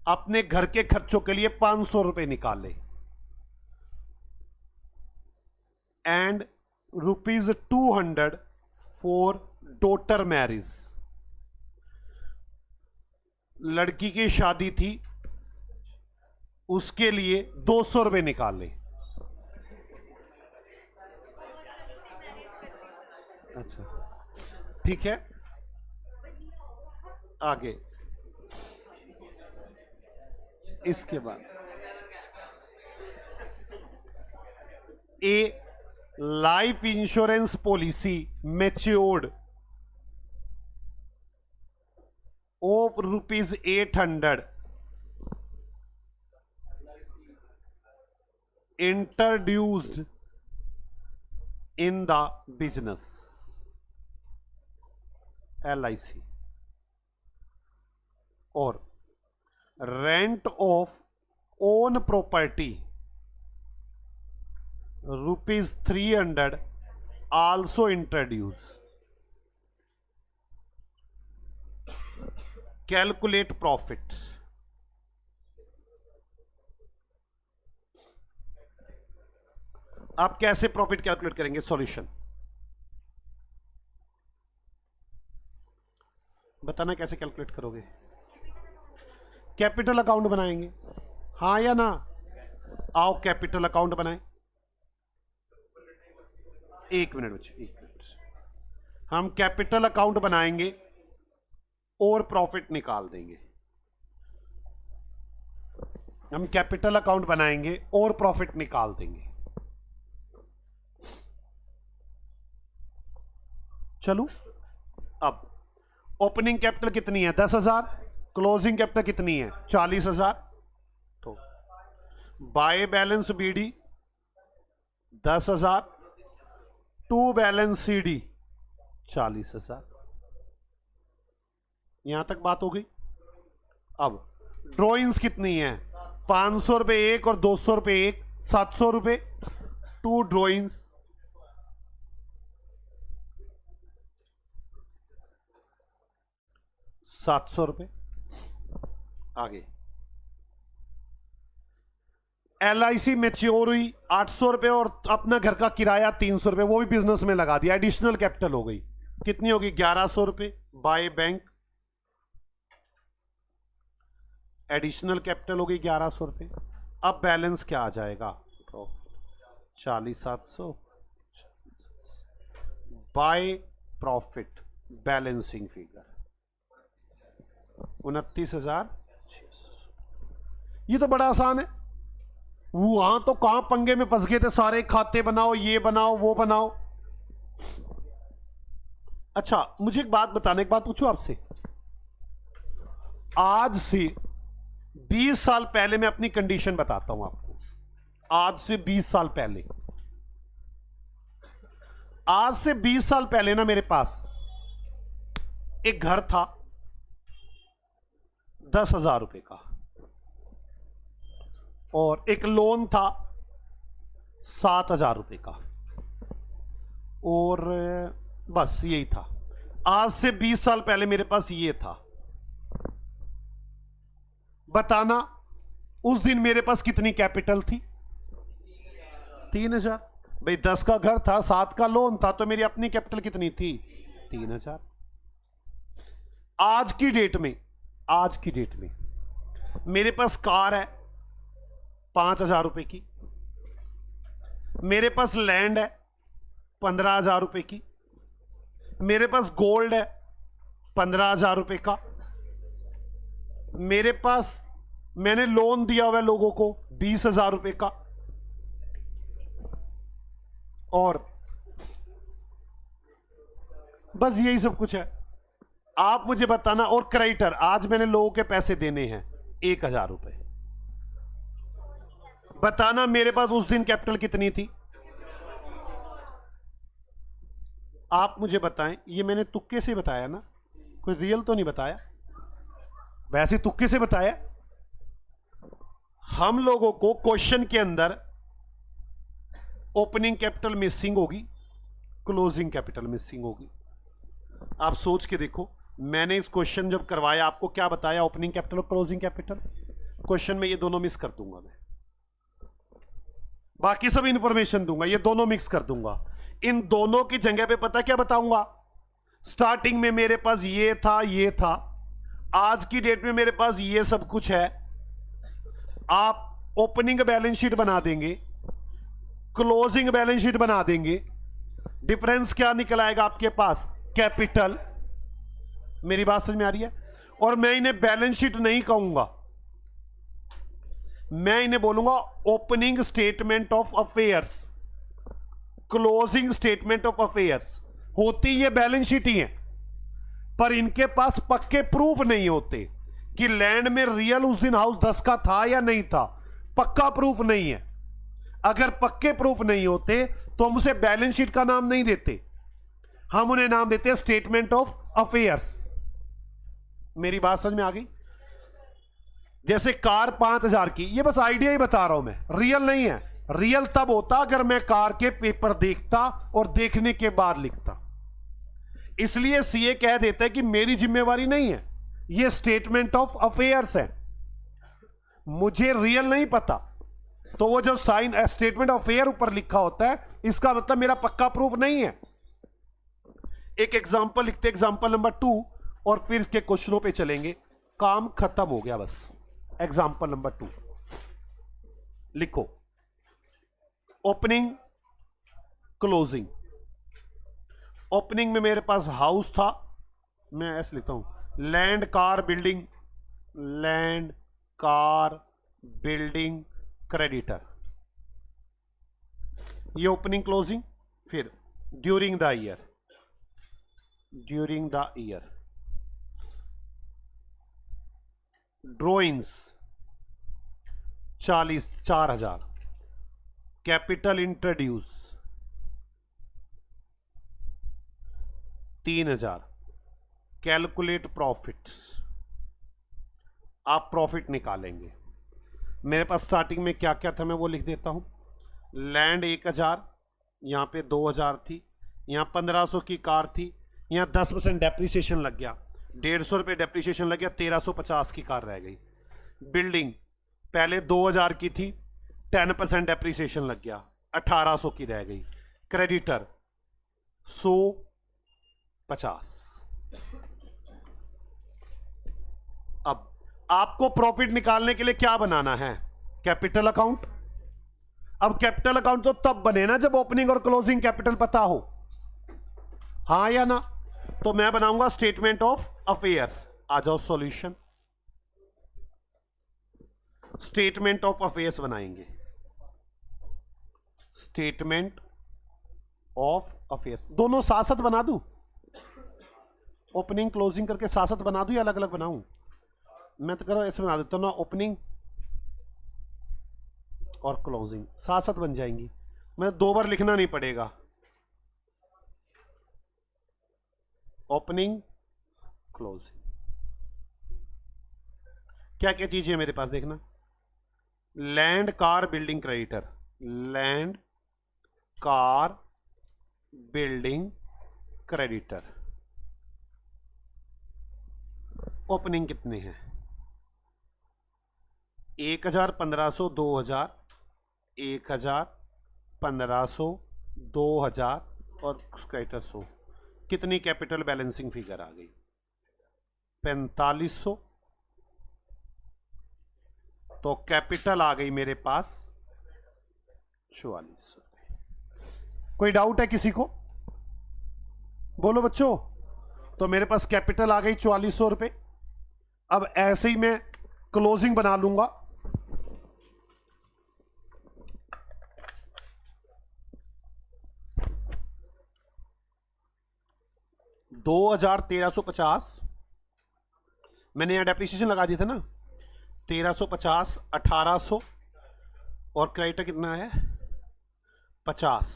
अपने घर के खर्चों के लिए 500 रुपए निकाले, एंड ₹200 फॉर डॉटर मैरिज, लड़की की शादी थी उसके लिए 200 रुपए निकाले। अच्छा ठीक है, आगे इसके बाद ए life insurance policy matured of ₹800 introduced in the business, LIC, और rent of own property ₹300 also introduce, calculate profit. आप कैसे प्रॉफिट कैलकुलेट करेंगे? सॉल्यूशन बताना, कैसे कैलकुलेट करोगे? कैपिटल अकाउंट बनाएंगे, हाँ या ना? आओ कैपिटल अकाउंट बनाएं। 1 मिनट बच्चे, 1 मिनट। हम कैपिटल अकाउंट बनाएंगे और प्रॉफिट निकाल देंगे। हम कैपिटल अकाउंट बनाएंगे और प्रॉफिट निकाल देंगे। चलो, अब ओपनिंग कैपिटल कितनी है? 10,000। क्लोजिंग कैपिटल कितनी है? 40,000। तो by balance BD 10,000, to balance CD 40,000। यहां तक बात हो गई। अब ड्रॉइंग्स कितनी है? 500 रुपए एक और 200 रुपए एक, 700 रुपए। 2 ड्रॉइंग्स, ₹700। आगे LIC मैच्योर हुई 800 रुपए, और अपना घर का किराया 300 रुपए, वो भी बिजनेस में लगा दिया। एडिशनल कैपिटल हो गई, कितनी होगी? 1100 रुपए बाय बैंक। एडिशनल कैपिटल हो गई 1100 रुपए। अब बैलेंस क्या आ जाएगा? 40,700 बाय प्रॉफिट, बैलेंसिंग फिगर 29,600। ये तो बड़ा आसान है। वहां तो कहां पंगे में फंस गए थे सारे, खाते बनाओ, ये बनाओ, वो बनाओ। अच्छा, मुझे एक बात बताना, एक बात पूछूं आपसे। आज से 20 साल पहले मैं अपनी कंडीशन बताता हूं आपको। आज से 20 साल पहले, आज से 20 साल पहले ना मेरे पास एक घर था 10,000 रुपए का और एक लोन था 7,000 रुपए का और बस यही था। आज से 20 साल पहले मेरे पास ये था। बताना उस दिन मेरे पास कितनी कैपिटल थी? 3,000। भाई 10 का घर था, 7 का लोन था, तो मेरी अपनी कैपिटल कितनी थी? 3,000। आज की डेट में मेरे पास कार है 5,000 रुपए की, मेरे पास लैंड है 15,000 रुपए की, मेरे पास गोल्ड है 15,000 रुपए का, मेरे पास मैंने लोन दिया हुआ है लोगों को 20,000 रुपए का, और बस यही सब कुछ है। आप मुझे बताना। और क्रेडिटर, आज मैंने लोगों के पैसे देने हैं 1,000 रुपए। बताना मेरे पास उस दिन कैपिटल कितनी थी? आप मुझे बताएं। ये मैंने तुक्के से बताया ना, कोई रियल तो नहीं बताया, वैसे तुक्के से बताया। हम लोगों को क्वेश्चन के अंदर ओपनिंग कैपिटल मिसिंग होगी, क्लोजिंग कैपिटल मिसिंग होगी। आप सोच के देखो, मैंने इस क्वेश्चन जब करवाया आपको क्या बताया? ओपनिंग कैपिटल और क्लोजिंग कैपिटल। क्वेश्चन में ये दोनों मिस कर दूंगा मैं, बाकी सब इंफॉर्मेशन दूंगा, ये दोनों मिक्स कर दूंगा। इन दोनों की जगह पे पता क्या बताऊंगा? स्टार्टिंग में मेरे पास ये था, ये था, आज की डेट में मेरे पास ये सब कुछ है। आप ओपनिंग बैलेंस शीट बना देंगे, क्लोजिंग बैलेंस शीट बना देंगे, डिफरेंस क्या निकल आएगा आपके पास? कैपिटल। मेरी बात समझ में आ रही है? और मैं इन्हें बैलेंस शीट नहीं कहूंगा, मैं इन्हें बोलूंगा opening statement of affairs, closing statement of affairs. होती ये बैलेंस शीट ही है, पर इनके पास पक्के प्रूफ नहीं होते कि लैंड में रियल उस दिन हाउस 10 का था या नहीं था। पक्का प्रूफ नहीं है। अगर पक्के प्रूफ नहीं होते तो हम उसे बैलेंस शीट का नाम नहीं देते, हम उन्हें नाम देते हैं स्टेटमेंट ऑफ अफेयर्स। मेरी बात समझ में आ गई? जैसे कार 5,000 की, ये बस आइडिया ही बता रहा हूं मैं, रियल नहीं है। रियल तब होता अगर मैं कार के पेपर देखता और देखने के बाद लिखता। इसलिए सीए कह देता है कि मेरी जिम्मेवारी नहीं है, ये स्टेटमेंट ऑफ अफेयर्स है, मुझे रियल नहीं पता। तो वो जब साइन स्टेटमेंट ऑफ अफेयर ऊपर लिखा होता है, इसका मतलब मेरा पक्का प्रूफ नहीं है। एक एग्जांपल लिखते, एग्जांपल नंबर 2, और फिर इसके क्वेश्चनों पे चलेंगे। काम खत्म हो गया बस। एग्जांपल नंबर 2 लिखो, ओपनिंग क्लोजिंग। ओपनिंग में मेरे पास हाउस था, मैं ऐसे लिखता हूं, land car building, land car building creditor, ये ओपनिंग क्लोजिंग। फिर during the year, during the year, drawings 4,000, capital introduce 3,000, calculate profits, आप प्रॉफिट निकालेंगे। मेरे पास स्टार्टिंग में क्या क्या था मैं वो लिख देता हूं। लैंड 1,000, यहां पे 2,000 थी, यहां 1,500 की कार थी, यहां 10% डेप्रीसिएशन लग गया, 150 रुपये डेप्रीसिएशन लग गया, 1,350 की कार रह गई। बिल्डिंग पहले 2,000 की थी, 10% डेप्रीसिएशन लग गया, 1,800 की रह गई। क्रेडिटर 150। अब आपको प्रॉफिट निकालने के लिए क्या बनाना है? Capital account. अब कैपिटल अकाउंट तो तब बने ना जब ओपनिंग और क्लोजिंग कैपिटल पता हो, हाँ या ना? तो मैं बनाऊंगा स्टेटमेंट ऑफ अफेयर्स। आ जाओ सॉल्यूशन, स्टेटमेंट ऑफ अफेयर्स बनाएंगे। स्टेटमेंट ऑफ अफेयर्स दोनों साथ साथ बना दूं? ओपनिंग क्लोजिंग करके साथ साथ बना दूं या अलग अलग बनाऊं? मैं तो करो ऐसे बना देता हूं ना, ओपनिंग और क्लोजिंग साथ साथ बन जाएंगी, मैं 2 बार लिखना नहीं पड़ेगा। Opening closing. क्या क्या चीजें है मेरे पास देखना, land car building creditor, land car building creditor, opening कितने हैं, 1000, 1500, 2000, 1000, 1500, 2000 और क्रेडिटर 100। कितनी कैपिटल बैलेंसिंग फिगर आ गई, 4500। तो कैपिटल आ गई मेरे पास 4400। कोई डाउट है किसी को, बोलो बच्चों। तो मेरे पास कैपिटल आ गई 4400 रुपए। अब ऐसे ही मैं क्लोजिंग बना लूंगा, $2,1350 मैंने यहां डेप्रिसिएशन लगा दिया था ना, 1350, 1800 और क्रेडिटर कितना है 50,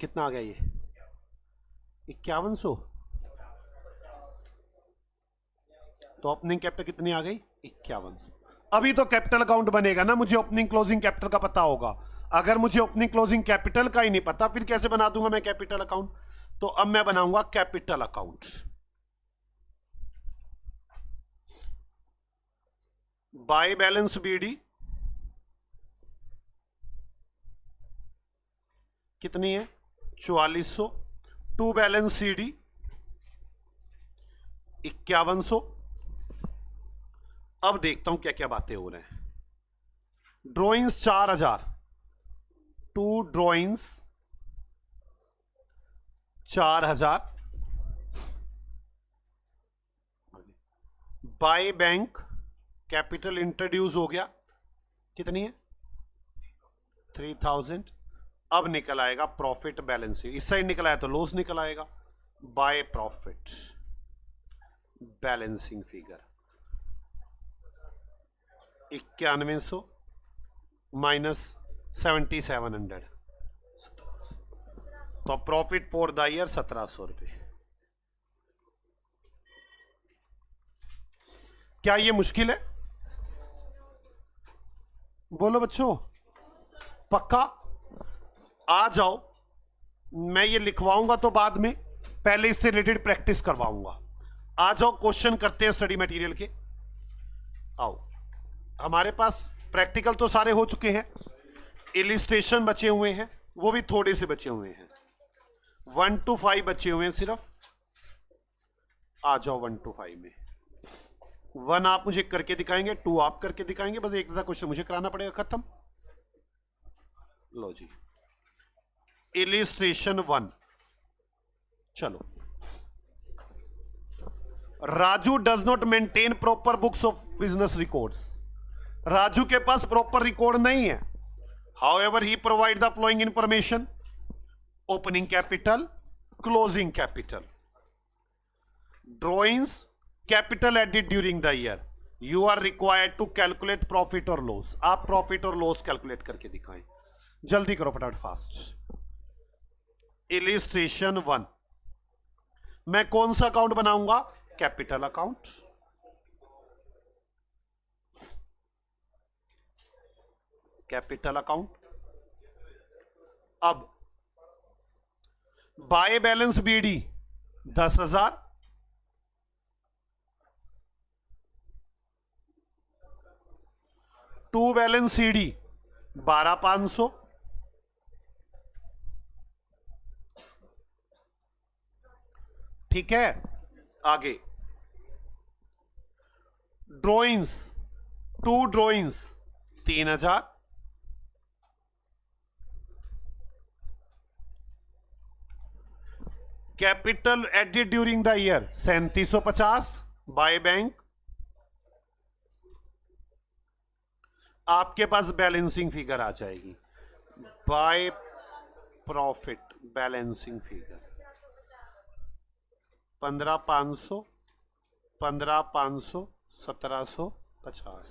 कितना आ गया ये 5100। तो ओपनिंग कैपिटल कितनी आ गई 5100। अभी तो कैपिटल अकाउंट बनेगा ना, मुझे ओपनिंग क्लोजिंग कैपिटल का पता होगा। अगर मुझे ओपनिंग क्लोजिंग कैपिटल का ही नहीं पता फिर कैसे बना दूंगा मैं कैपिटल अकाउंट। तो अब मैं बनाऊंगा capital account. By balance BD कितनी है 4400, टू बैलेंस सीडी 5100। अब देखता हूं क्या क्या बातें हो रहे हैं। Drawings 4000, to drawings 4000, by bank capital introduce हो गया, कितनी है 3000। अब निकल आएगा प्रॉफिट बैलेंस, इस साइड निकल आया तो लॉस निकल आएगा। Bye profit balancing figure 9100 minus 7700, तो प्रॉफिट फॉर द ईयर 1700 रुपए। क्या ये मुश्किल है, बोलो बच्चों पक्का आ जाओ। मैं ये लिखवाऊंगा तो बाद में, पहले इससे रिलेटेड प्रैक्टिस करवाऊंगा। आ जाओ क्वेश्चन करते हैं स्टडी मटेरियल के। आओ, हमारे पास प्रैक्टिकल तो सारे हो चुके हैं, इलिस्ट्रेशन बचे हुए हैं, वो भी थोड़े से बचे हुए हैं। 1 to 5 बचे हुए हैं सिर्फ। आ जाओ 1 to 5 में। 1 आप मुझे करके दिखाएंगे, 2 आप करके दिखाएंगे, बस एक आधा क्वेश्चन मुझे कराना पड़ेगा, खत्म। लो जी, इलिस्ट्रेशन 1। चलो, Raju does not maintain proper books of business records. Raju के पास प्रॉपर रिकॉर्ड नहीं है। However he provide the following information, opening capital, closing capital, drawings, capital added during the year. You are required to calculate profit और loss. आप profit और loss calculate करके दिखाएं, जल्दी करो फटाफट फास्ट। इलिस्ट्रेशन 1, मैं कौन सा अकाउंट बनाऊंगा, कैपिटल अकाउंट। Capital account. अब by balance BD 10,000, to balance CD 12,500, ठीक है। आगे drawings, to drawings 3,000, capital added during the year 3750 by bank. आपके पास बैलेंसिंग फिगर आ जाएगी, by profit balancing figure 15,500, 15,500, 1750,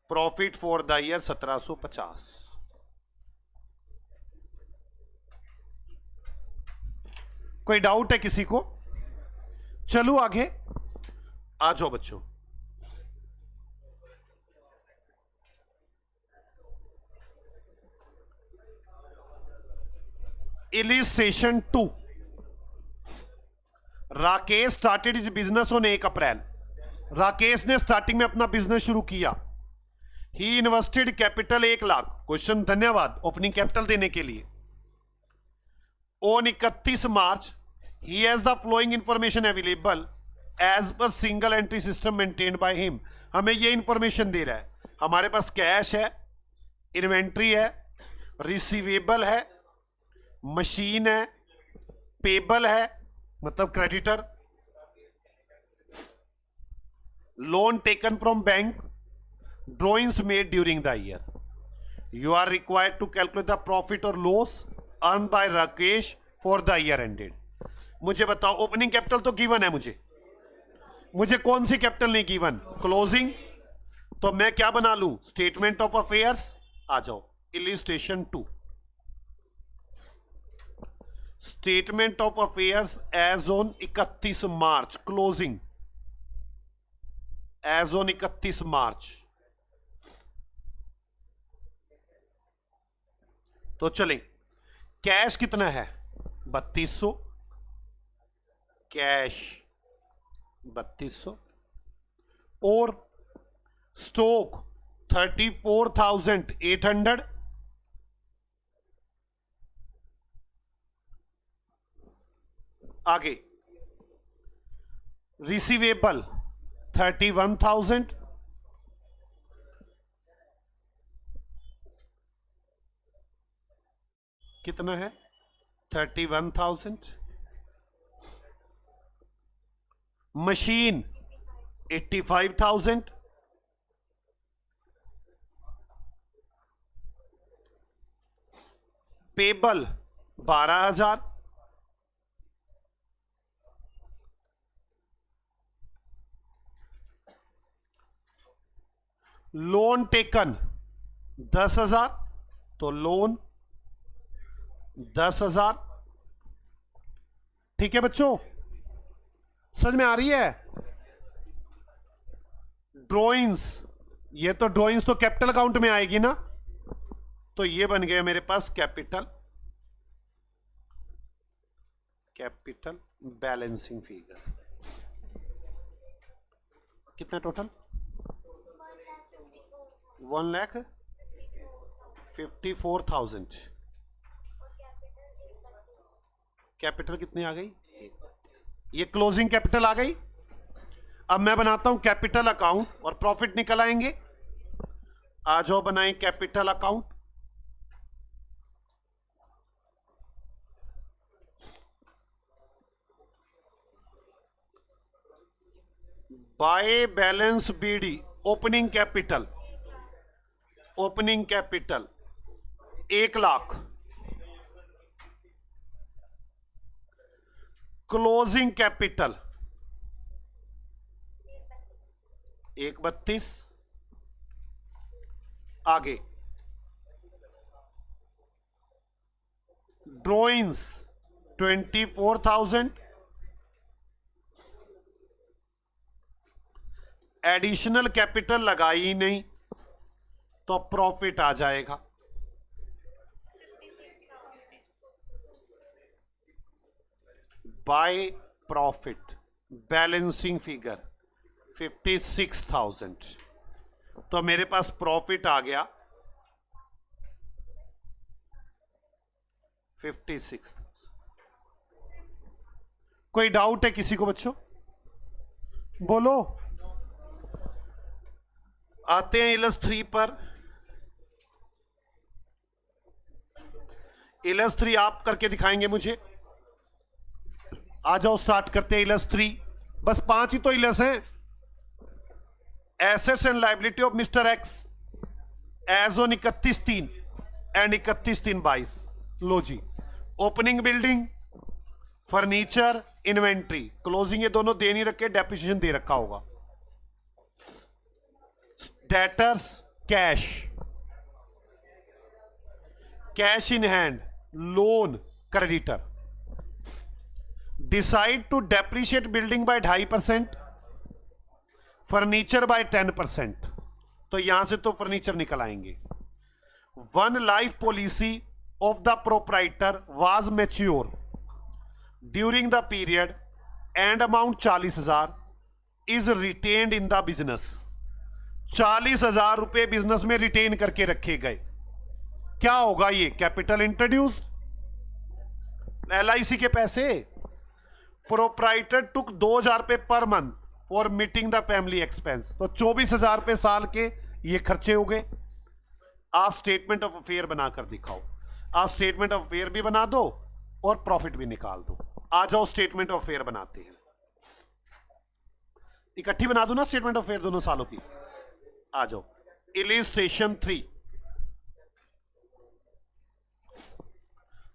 profit for the year 1750। कोई डाउट है किसी को, चलो आगे आ जाओ बच्चों। Illustration 2। Rakesh started his business on 1 April. Rakesh ने स्टार्टिंग में अपना बिजनेस शुरू किया। He invested capital 1 lakh. Question, धन्यवाद ओपनिंग कैपिटल देने के लिए। On 31 March he has the following information available as per single entry system maintained by him. हमें ये इंफॉर्मेशन दे रहा है, हमारे पास कैश है, इन्वेंट्री है, रिसीवेबल है, मशीन है, पेबल है मतलब creditor, loan taken from bank, drawings made during the year. You are required to calculate the profit और loss earn by Rakesh for the year ended. मुझे बताओ, ओपनिंग कैपिटल तो गिवन है, मुझे कौन सी कैपिटल नहीं गिवन? क्लोजिंग। तो मैं क्या बना लूं? Statement of affairs. आ जाओ, illustration 2। Statement of affairs as on 31 March. Closing as on 31 March. तो चलें, कैश कितना है? 3200। कैश 3200 और स्टॉक 34,800। आगे रिसीवेबल 31,000। कितना है? 31,000। मशीन 85,000। पेबल 12,000। Loan taken 10,000। तो लोन 10,000। ठीक है बच्चों, समझ में आ रही है? ड्रॉइंग्स, ये तो ड्रॉइंग्स तो कैपिटल अकाउंट में आएगी ना, तो ये बन गया मेरे पास कैपिटल बैलेंसिंग फिगर। कितना टोटल? 1,54,000। कैपिटल कितनी आ गई? ये क्लोजिंग कैपिटल आ गई। अब मैं बनाता हूं कैपिटल अकाउंट और प्रॉफिट निकल आएंगे। आ जाओ बनाएं capital account. By balance BD. Opening capital 1 lakh. Closing capital 1,32। आगे ड्रॉइंग्स 24,000। एडिशनल कैपिटल लगाई ही नहीं तो प्रॉफिट आ जाएगा। Bye profit balancing figure 56,000। तो मेरे पास प्रॉफिट आ गया 56,000। कोई डाउट है किसी को बच्चों? बोलो। आते हैं इलस 3 पर। इलस 3 आप करके दिखाएंगे मुझे। आ जाओ स्टार्ट करते हैं इलस 3। बस 5 ही तो इलस हैं। Assets and liability of mister X as on 31/3 and 31/3/22। लो जी, opening building, furniture, inventory, closing ये दोनों दे नहीं रखे, डेप्रिसिएशन दे रखा होगा। Debtors cash, cash in hand loan creditor, decide to depreciate building by 2.5%, furniture by 10%। तो यहां से तो फर्नीचर निकल आएंगे। One life policy of the proprietor was matured during the period and amount 40,000 is retained in the business. 40,000 रुपए business में retain करके रखे गए। क्या होगा ये? कैपिटल इंट्रोड्यूस, LIC के पैसे। प्रोप्राइटर टुक 2,000 रुपए per month for meeting the family expense. तो 24,000 रुपए साल के ये खर्चे हो गए। आप स्टेटमेंट ऑफ अफेयर बनाकर दिखाओ। आप स्टेटमेंट ऑफ अफेयर भी बना दो और प्रॉफिट भी निकाल दो। आ जाओ स्टेटमेंट ऑफ अफेयर बनाते हैं। इकट्ठी बना दो ना स्टेटमेंट ऑफ अफेयर दोनों सालों की। आ जाओ। Illustration 3,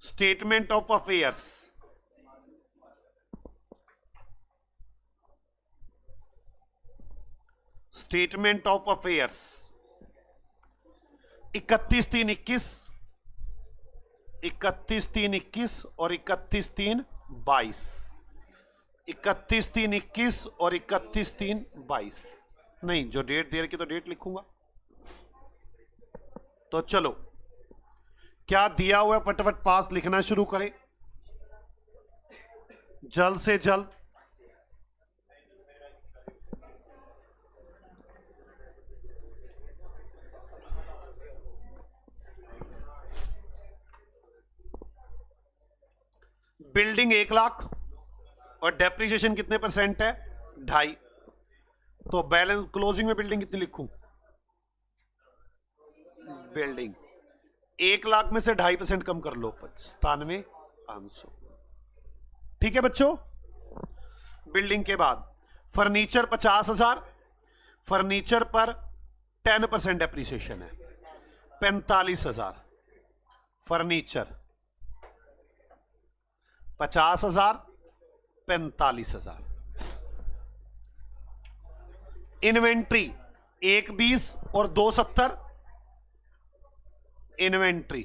statement of affairs. Statement of affairs 31/3/21, 31/3/21 और 31/3/22, 31/3/21 और 31/3/22। नहीं, जो डेट दे रखी तो डेट लिखूंगा। तो चलो, क्या दिया हुआ है फटाफट पास लिखना शुरू करें जल्द से जल्द। बिल्डिंग 1 लाख और डेप्रिसिएशन कितने परसेंट है? 2.5। तो बैलेंस क्लोजिंग में बिल्डिंग कितनी लिखूं? बिल्डिंग 1 लाख में से 2.5% कम कर लो, 97,500। ठीक है बच्चों। बिल्डिंग के बाद फर्नीचर 50,000, फर्नीचर पर 10% डेप्रिसिएशन है, 45,000। फर्नीचर 50,000, 45,000। इन्वेंट्री 1,20 और 2,70। इन्वेंट्री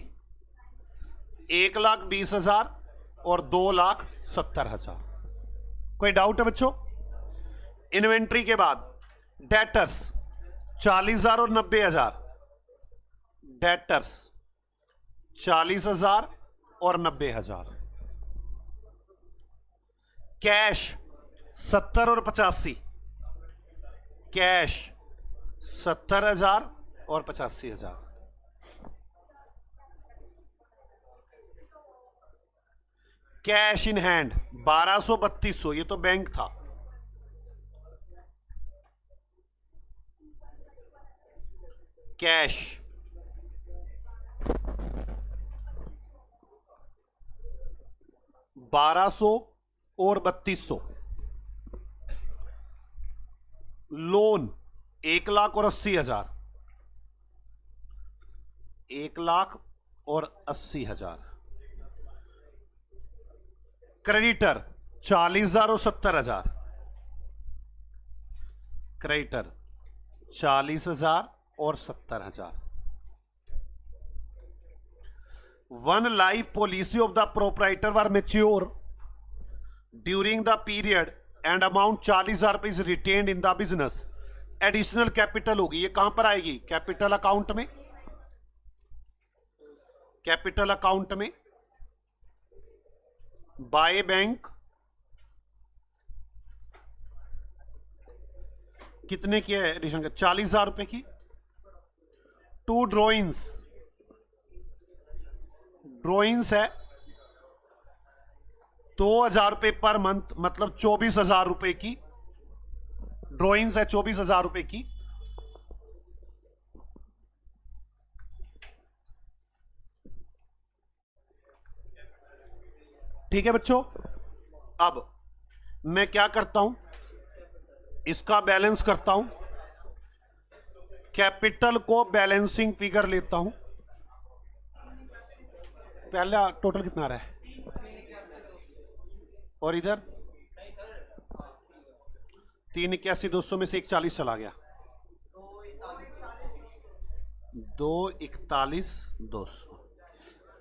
1,20,000 और 2,70,000। कोई डाउट है बच्चों? इन्वेंट्री के बाद डेटर्स 40,000 और 90,000। डेटर्स 40,000 और 90,000। कैश 70 और 85। कैश 70,000 और 85,000। कैश इन हैंड 1,200-3,200, ये तो बैंक था। कैश 1,200 और 3,200। लोन 1 लाख और 80,000। 1 लाख और 80,000। क्रेडिटर 40,000 और 70,000। क्रेडिटर 40,000 और 70,000। One life policy of the proprietor were mature during the period and amount 40,000 रुपए is retained in the business. Additional capital होगी। ये कहां पर आएगी? कैपिटल अकाउंट में। कैपिटल अकाउंट में बाय बैंक कितने की है एडिशन का? 40,000 रुपए की। टू ड्रॉइंग्स, ड्रॉइंग्स है 2,000 रुपए पर मंथ, मतलब 24,000 रुपए की ड्रॉइंग्स है। 24,000 रुपए की। ठीक है बच्चों। अब मैं क्या करता हूं, इसका बैलेंस करता हूं। कैपिटल को बैलेंसिंग फिगर लेता हूं। पहला टोटल कितना आ रहा है? और इधर 381,200 में से 140 चला गया। 241,200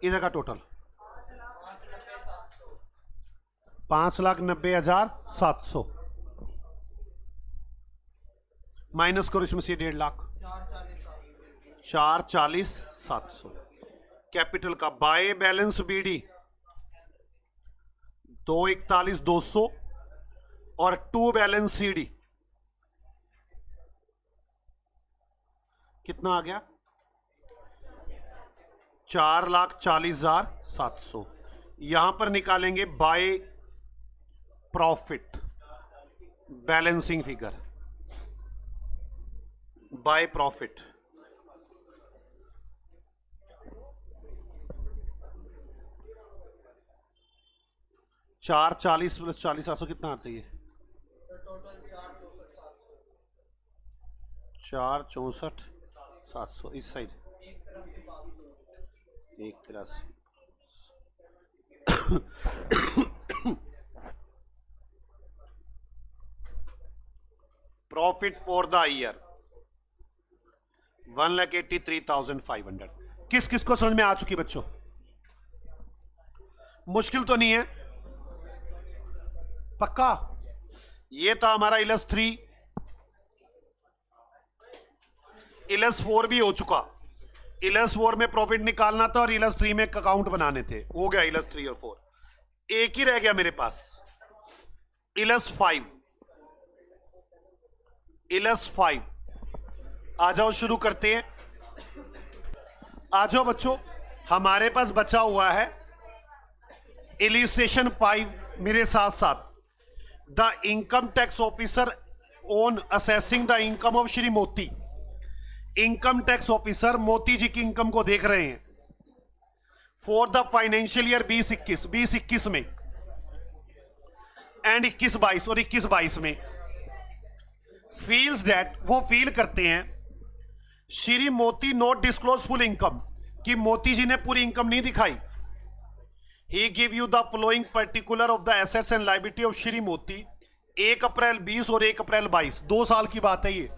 इधर का टोटल 5,90,700 माइनस करो इसमें से 1.5 लाख, 440,700। कैपिटल का बाय बैलेंस बीडी 241,200 और टू बैलेंस सीडी कितना आ गया? 4,40,700। यहां पर निकालेंगे bye profit balancing figure, by profit. चार 40 प्लस 40,700 कितना आता है? 4,64,700 इस side 1,83। Profit for the year 1,83,500। किस किस को समझ में आ चुकी बच्चों? मुश्किल तो नहीं है? पक्का? ये था हमारा इलस 3, इलस 4 भी हो चुका। इलस 4 में प्रॉफिट निकालना था और इलस 3 में अकाउंट बनाने थे, हो गया इलस 3 और 4। एक ही रह गया मेरे पास, इलस 5। इलस 5 आ जाओ, शुरू करते हैं। आ जाओ बच्चों, हमारे पास बचा हुआ है इलिस्ट्रेशन 5 मेरे साथ साथ। The income tax officer on assessing the income of Shri Moti. Income tax officer मोती जी की इनकम को देख रहे हैं फॉर द फाइनेंशियल ईयर 2021 में एंड 21-22 और 21-22 में। फील्स दैट, वो फील करते हैं श्री मोती नॉट डिस्क्लोज फुल इनकम, कि मोती जी ने पूरी इनकम नहीं दिखाई। He give you the following particular of the assets and liability of Shri Moti 1 अप्रैल 20 और 1 अप्रैल 22, 2 साल की बात है ये।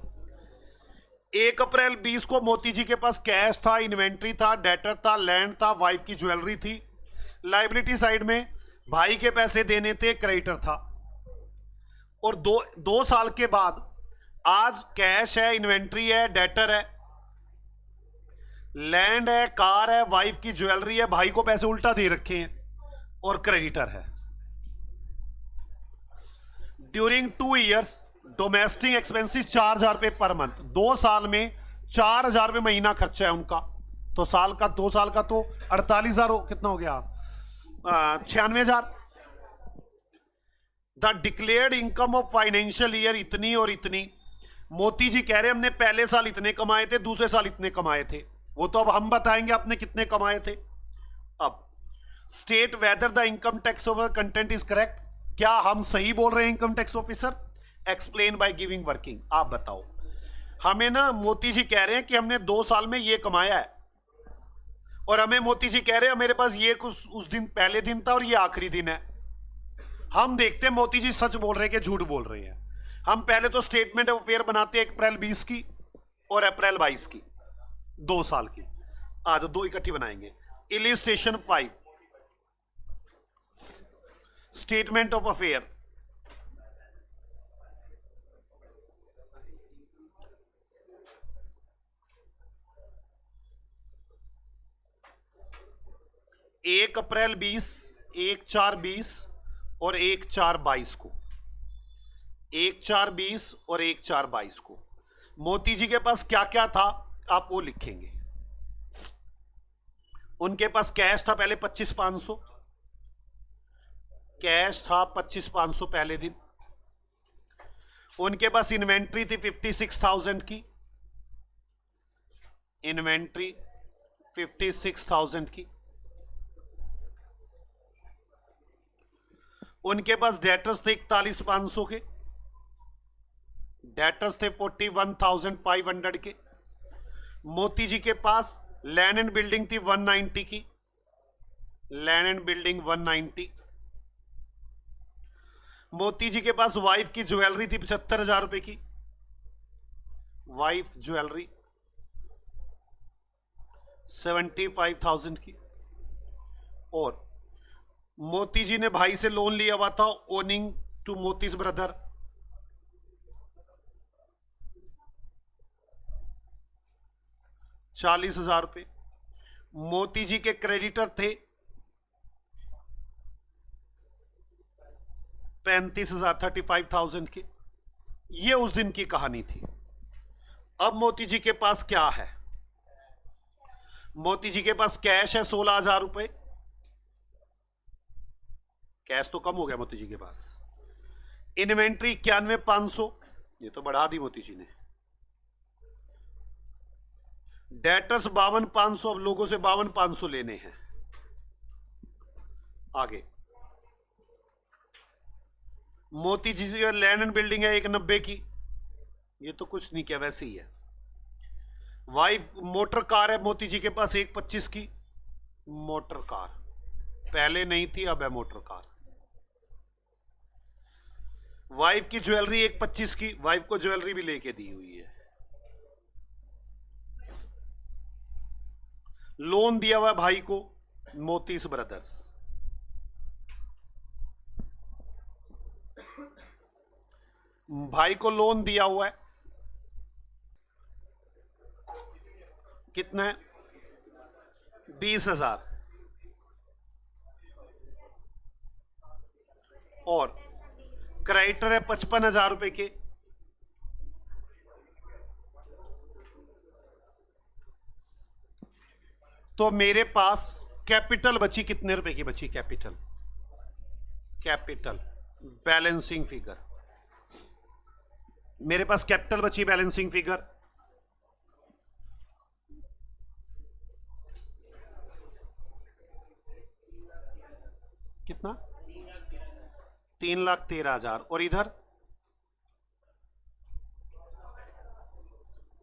1 अप्रैल 20 को मोती जी के पास कैश था, इन्वेंट्री था, डेटर था, लैंड था, वाइफ की ज्वेलरी थी। लायबिलिटी साइड में भाई के पैसे देने थे, क्रेडिटर था। और दो साल के बाद आज कैश है, इन्वेंट्री है, डेटर है, लैंड है, कार है, वाइफ की ज्वेलरी है, भाई को पैसे उल्टा दे रखे हैं और क्रेडिटर है। ड्यूरिंग 2 ईयर्स डोमेस्टिक एक्सपेंसेस 4,000 रुपए पर मंथ। 2 साल में 4,000 रुपए महीना खर्चा है उनका, तो साल का 2 साल का तो 48,000 कितना हो गया? 96,000। The declared income of financial year इतनी और इतनी। मोती जी कह रहे हमने पहले साल इतने कमाए थे, दूसरे साल इतने कमाए थे, वो तो अब हम बताएंगे आपने कितने कमाए थे। अब state whether the income tax over content is correct, क्या हम सही बोल रहे हैं income tax officer? Explain by giving working, आप बताओ। हमें ना मोती जी कह रहे हैं कि हमने 2 साल में ये कमाया है, और हमें मोती जी कह रहे हैं मेरे पास ये कुछ उस दिन पहले दिन था और ये आखिरी दिन है। हम देखते हैं मोती जी सच बोल रहे हैं कि झूठ बोल रहे हैं। हम पहले तो स्टेटमेंट ऑफ अफेयर बनाते हैं 1 अप्रैल 20 की और अप्रैल 22 की, 2 साल की। आज 2 इकट्ठी बनाएंगे। Illustration 5 statement of affair. एक अप्रैल 20, 1/4/20 और 1/4/22 को, 1/4/20 और 1/4/22 को मोती जी के पास क्या क्या था आप वो लिखेंगे। उनके पास कैश था पहले 25,500, कैश था 25,500 पहले दिन। उनके पास इन्वेंट्री थी 56,000 की, इन्वेंट्री 56,000 की। उनके पास डेटर्स थे 41,500 के, डेटर्स थे 41,500 के। मोती जी के पास लैंड एंड बिल्डिंग थी 190 की, लैंड एंड बिल्डिंग 190। मोती जी के पास वाइफ की ज्वेलरी थी 75,000 रुपए की, वाइफ ज्वेलरी 75,000 की। और मोती जी ने भाई से लोन लिया हुआ था ओनिंग टू मोतीज ब्रदर, 40,000 रुपए। मोती जी के क्रेडिटर थे 35,000, 35,000 के। ये उस दिन की कहानी थी। अब मोती जी के पास क्या है? मोती जी के पास कैश है 16,000 रुपए। कैश तो कम हो गया मोती जी के पास। इन्वेंट्री 91,500, ये तो बढ़ा दी मोती जी ने। डेटर्स 52,500, अब लोगों से 52,500 लेने हैं। आगे मोती जी की लैंड एंड बिल्डिंग है 190 की, ये तो कुछ नहीं किया, वैसे ही है। वाइफ मोटर कार है मोती जी के पास 125 की। मोटर कार पहले नहीं थी, अब है मोटर कार। वाइफ की ज्वेलरी 125 की, वाइफ को ज्वेलरी भी लेके दी हुई है। लोन दिया हुआ भाई को मोतीस ब्रदर्स। भाई को लोन दिया हुआ है, कितना है? 20,000। और क्रेडिटर है 55,000 रुपए के। तो मेरे पास कैपिटल बची, कितने रुपए की बची? Capital, capital balancing figure. मेरे पास कैपिटल बची बैलेंसिंग फिगर कितना? 3,13,000। और इधर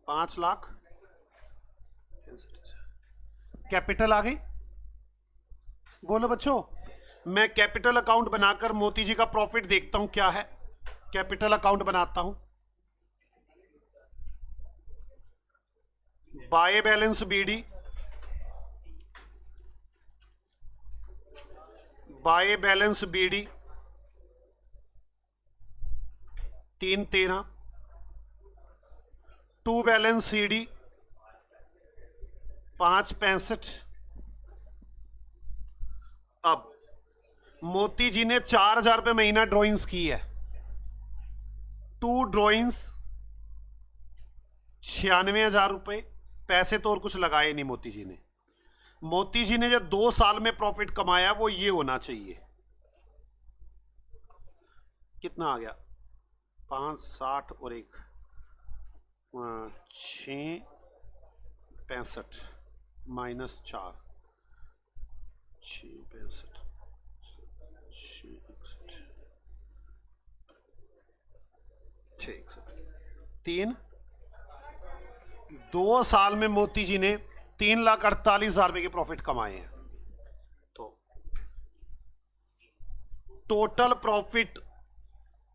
5,00,000। कैपिटल आ गई। बोलो बच्चों, मैं कैपिटल अकाउंट बनाकर मोती जी का प्रॉफिट देखता हूं क्या है। कैपिटल अकाउंट बनाता हूं। By balance BD, by balance BD 3,13। To balance CD 5,65। अब मोती जी ने 4,000 रुपये महीना ड्रॉइंग्स की है। 2 ड्रॉइंग्स 96,000 रुपये। पैसे तो और कुछ लगाए नहीं मोती जी ने। मोती जी ने जो 2 साल में प्रॉफिट कमाया वो ये होना चाहिए। कितना आ गया? 5,60 और 1 6,65 माइनस 4 6,65 6,61 3। 2 साल में मोती जी ने 3,48,000 रुपए के प्रॉफिट कमाए हैं। तो टोटल प्रॉफिट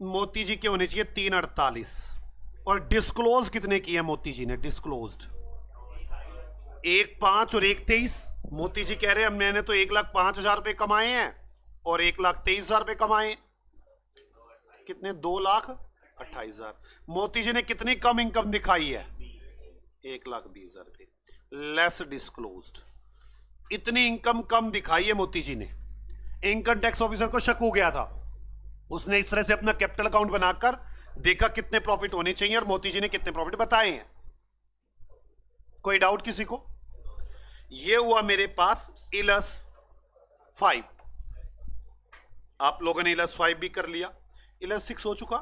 मोती जी के होने चाहिए 3,48। और डिस्क्लोज कितने किए मोती जी ने? डिस्क्लोज्ड 1,05 और 1,23। मोती जी कह रहे हैं मैंने तो 1,05,000 रुपए कमाए हैं और 1,23,000 रुपए कमाए। कितने? 2,28,000। मोती जी ने कितनी कम इनकम दिखाई है? 1,20,000 रुपए। Less disclosed. इतनी इनकम कम दिखाई है मोती जी ने। इनकम टैक्स ऑफिसर को शक हो गया था। उसने इस तरह से अपना कैपिटल अकाउंट बनाकर देखा कितने प्रॉफिट होने चाहिए और मोती जी ने कितने प्रॉफिट बताए हैं। कोई डाउट किसी को? ये हुआ मेरे पास इलस 5। आप लोगों ने इलस 5 भी कर लिया। इलस 6 हो चुका।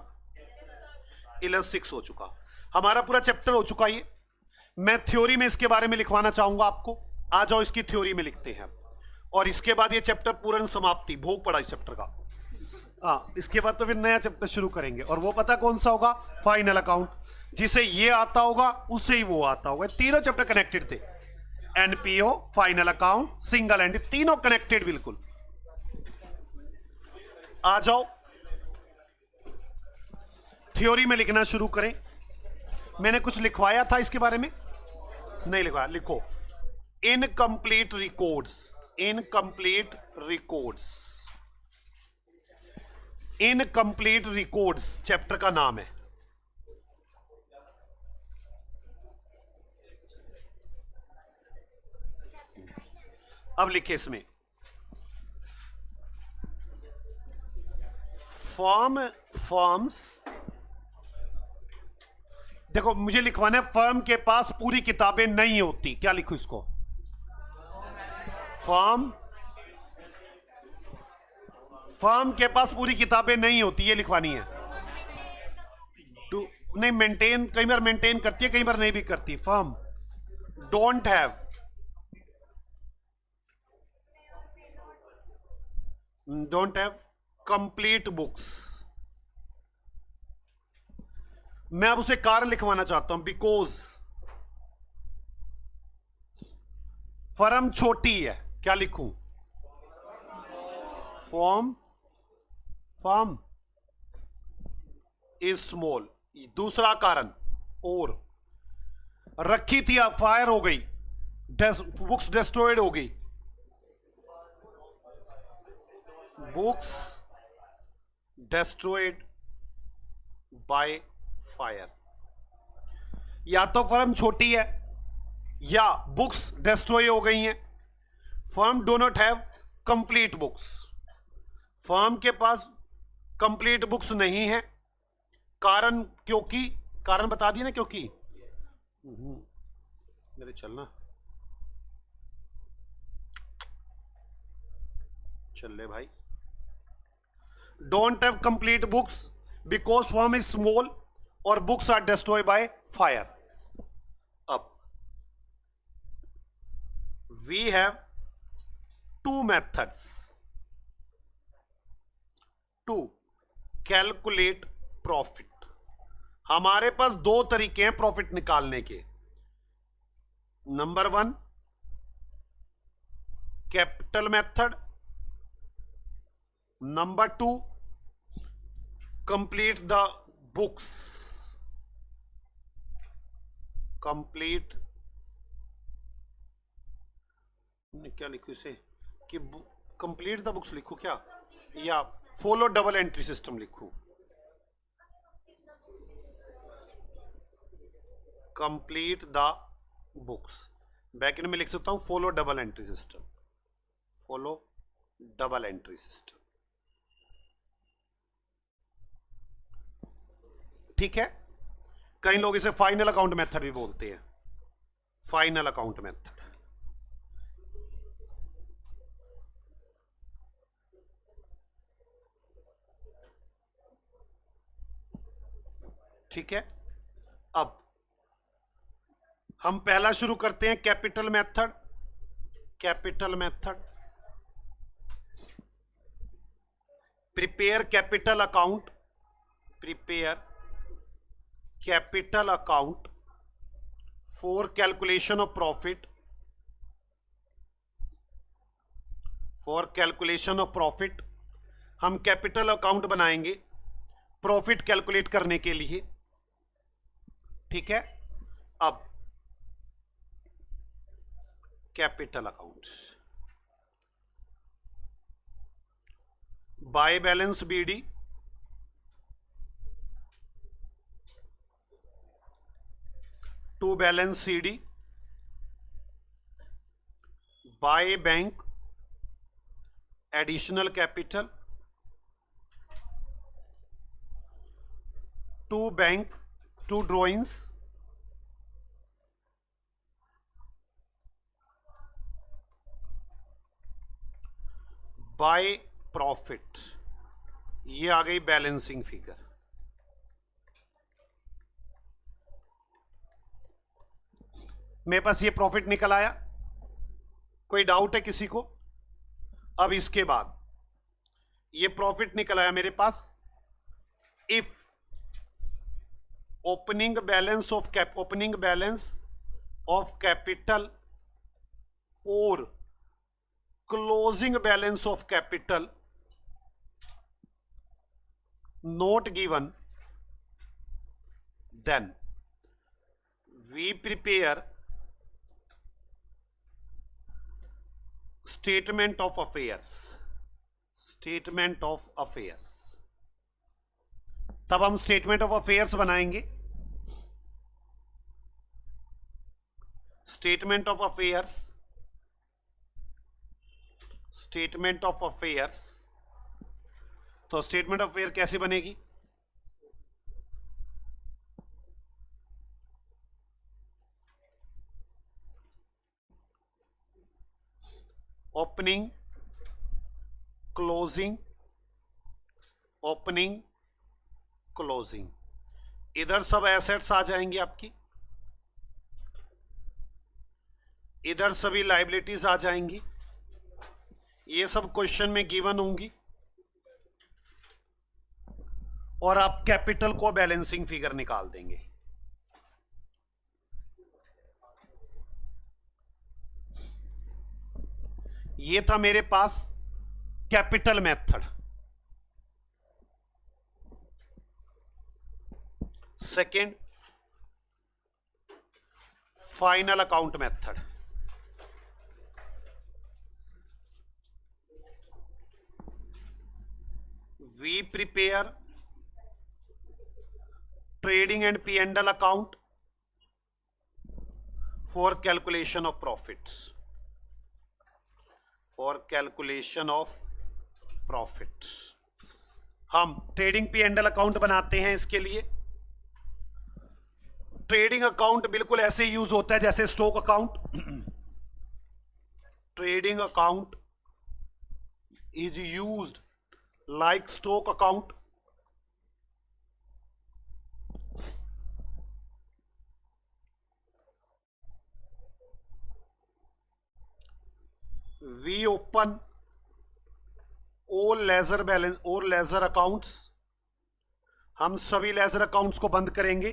इलस 6 हो चुका। हमारा पूरा चैप्टर हो चुका। ये मैं थ्योरी में इसके बारे में लिखवाना चाहूंगा आपको। आ जाओ इसकी थ्योरी में लिखते हैं। और इसके बाद ये चैप्टर पूर्ण समाप्ति, भोग पड़ा इस चैप्टर का। इसके बाद तो फिर नया चैप्टर शुरू करेंगे। और वो पता कौन सा होगा? Final account. जिसे ये आता होगा उससे ही वो आता होगा। तीनों चैप्टर कनेक्टेड थे। NPO, final account, single and, तीनों कनेक्टेड बिल्कुल। आ जाओ थ्योरी में लिखना शुरू करें। मैंने कुछ लिखवाया था इसके बारे में? नहीं लिखवाया। लिखो incomplete records. Incomplete records incomplete records chapter का नाम है। अब लिखे इसमें फॉर्म्स, देखो मुझे लिखवाना है फर्म के पास पूरी किताबें नहीं होती। क्या लिखूं इसको? फर्म के पास पूरी किताबें नहीं होती, ये लिखवानी है। नहीं, मेंटेन कई बार मेंटेन करती है, कई बार नहीं भी करती। Firm don't have complete books. मैं अब उसे कारण लिखवाना चाहता हूं, बिकॉज फर्म छोटी है। क्या लिखूं? Firm is small. दूसरा कारण, और रखी थी, अब फायर हो गई, बुक्स डिस्ट्रॉयड हो गई। Books destroyed by fire. या तो फर्म छोटी है या बुक्स डिस्ट्रॉय हो गई हैं। Firm do not have complete books. Firm के पास कंप्लीट बुक्स नहीं है। कारण, क्योंकि, कारण बता दिया ना, क्योंकि मेरे चलना चल ले भाई। Don't have complete books because firm is small और books are destroy by fire. अब we have two methods to calculate profit. हमारे पास दो तरीके हैं प्रॉफिट निकालने के। Number 1 capital method, number 2 complete the books. Complete, क्या लिखूं इसे कि कंप्लीट द बुक्स लिखूं क्या, या फॉलो डबल एंट्री सिस्टम लिखूं? Complete the books. बैकएंड में लिख सकता हूं follow double entry system. Follow double entry system, ठीक है। कई लोग इसे फाइनल अकाउंट मेथड भी बोलते हैं। फाइनल अकाउंट मेथड, ठीक है। अब हम पहला शुरू करते हैं capital method. Capital method, prepare capital account. Prepare capital account for calculation of profit. For calculation of profit, हम कैपिटल अकाउंट बनाएंगे प्रॉफिट कैलकुलेट करने के लिए, ठीक है। अब capital account, by balance BD, to balance CD, by bank additional capital, to bank to drawings, by profit. ये आ गई बैलेंसिंग फिगर। मेरे पास ये प्रॉफिट निकल आया। कोई डाउट है किसी को? अब इसके बाद ये प्रॉफिट निकल आया मेरे पास। If opening balance of capital और closing balance of capital not given, then we prepare statement of affairs. Statement of affairs, तब हम स्टेटमेंट ऑफ अफेयर्स बनाएंगे। Statement of affairs, statement of affairs. तो स्टेटमेंट ऑफ अफेयर कैसे बनेगी? Opening, closing, opening, closing. इधर सब assets आ जाएंगी आपकी, इधर सभी लायबिलिटीज आ जाएंगी, ये सब क्वेश्चन में गिवन होंगी, और आप कैपिटल को बैलेंसिंग फिगर निकाल देंगे। ये था मेरे पास capital method. Second, final account method. We prepare trading and P&L account for calculation of profits, for calculation of profits। हम ट्रेडिंग P&L अकाउंट बनाते हैं। इसके लिए ट्रेडिंग अकाउंट बिल्कुल ऐसे यूज होता है जैसे stock account. Trading account is used like stock account. We open all ledger balance और लेजर अकाउंट्स। हम सभी लेजर अकाउंट्स को बंद करेंगे।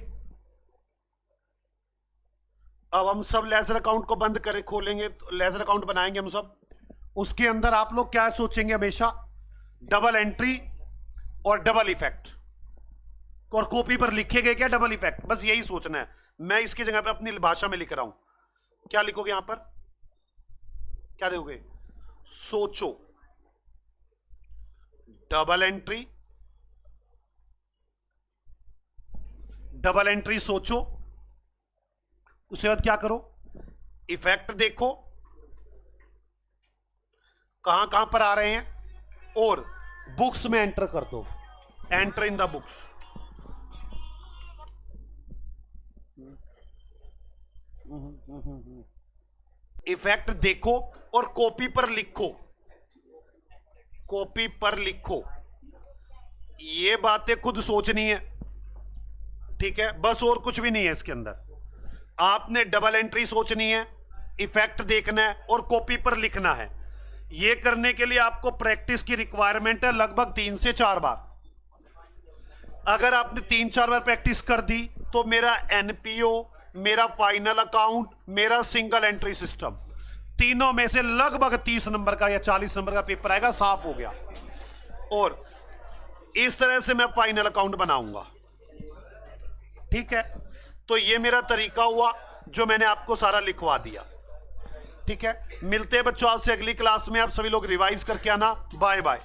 अब हम सब लेजर अकाउंट को बंद करें, खोलेंगे तो लेजर अकाउंट बनाएंगे हम सब। उसके अंदर आप लोग क्या सोचेंगे हमेशा? डबल एंट्री और डबल इफेक्ट। और कॉपी पर लिखे गए क्या? Double effect. बस यही सोचना है। मैं इसकी जगह पे अपनी भाषा में लिख रहा हूं। क्या लिखोगे यहां पर? क्या देखोगे? सोचो, डबल एंट्री, डबल एंट्री सोचो। उसके बाद क्या करो? इफेक्ट देखो कहां कहां पर आ रहे हैं, और बुक्स में एंटर कर दो। Enter in the books. Effect देखो और कॉपी पर लिखो। कॉपी पर लिखो। ये बातें खुद सोचनी है, ठीक है? बस और कुछ भी नहीं है इसके अंदर। आपने डबल एंट्री सोचनी है, इफेक्ट देखना है और कॉपी पर लिखना है। ये करने के लिए आपको प्रैक्टिस की रिक्वायरमेंट है, लगभग 3 से 4 बार। अगर आपने 3-4 बार प्रैक्टिस कर दी तो मेरा एनपीओ, मेरा फाइनल अकाउंट, मेरा सिंगल एंट्री सिस्टम, तीनों में से लगभग 30 नंबर का या 40 नंबर का पेपर आएगा, साफ हो गया। और इस तरह से मैं फाइनल अकाउंट बनाऊंगा, ठीक है? तो ये मेरा तरीका हुआ जो मैंने आपको सारा लिखवा दिया, ठीक है? मिलते हैं बच्चों आपसे अगली क्लास में। आप सभी लोग रिवाइज करके आना। Bye bye.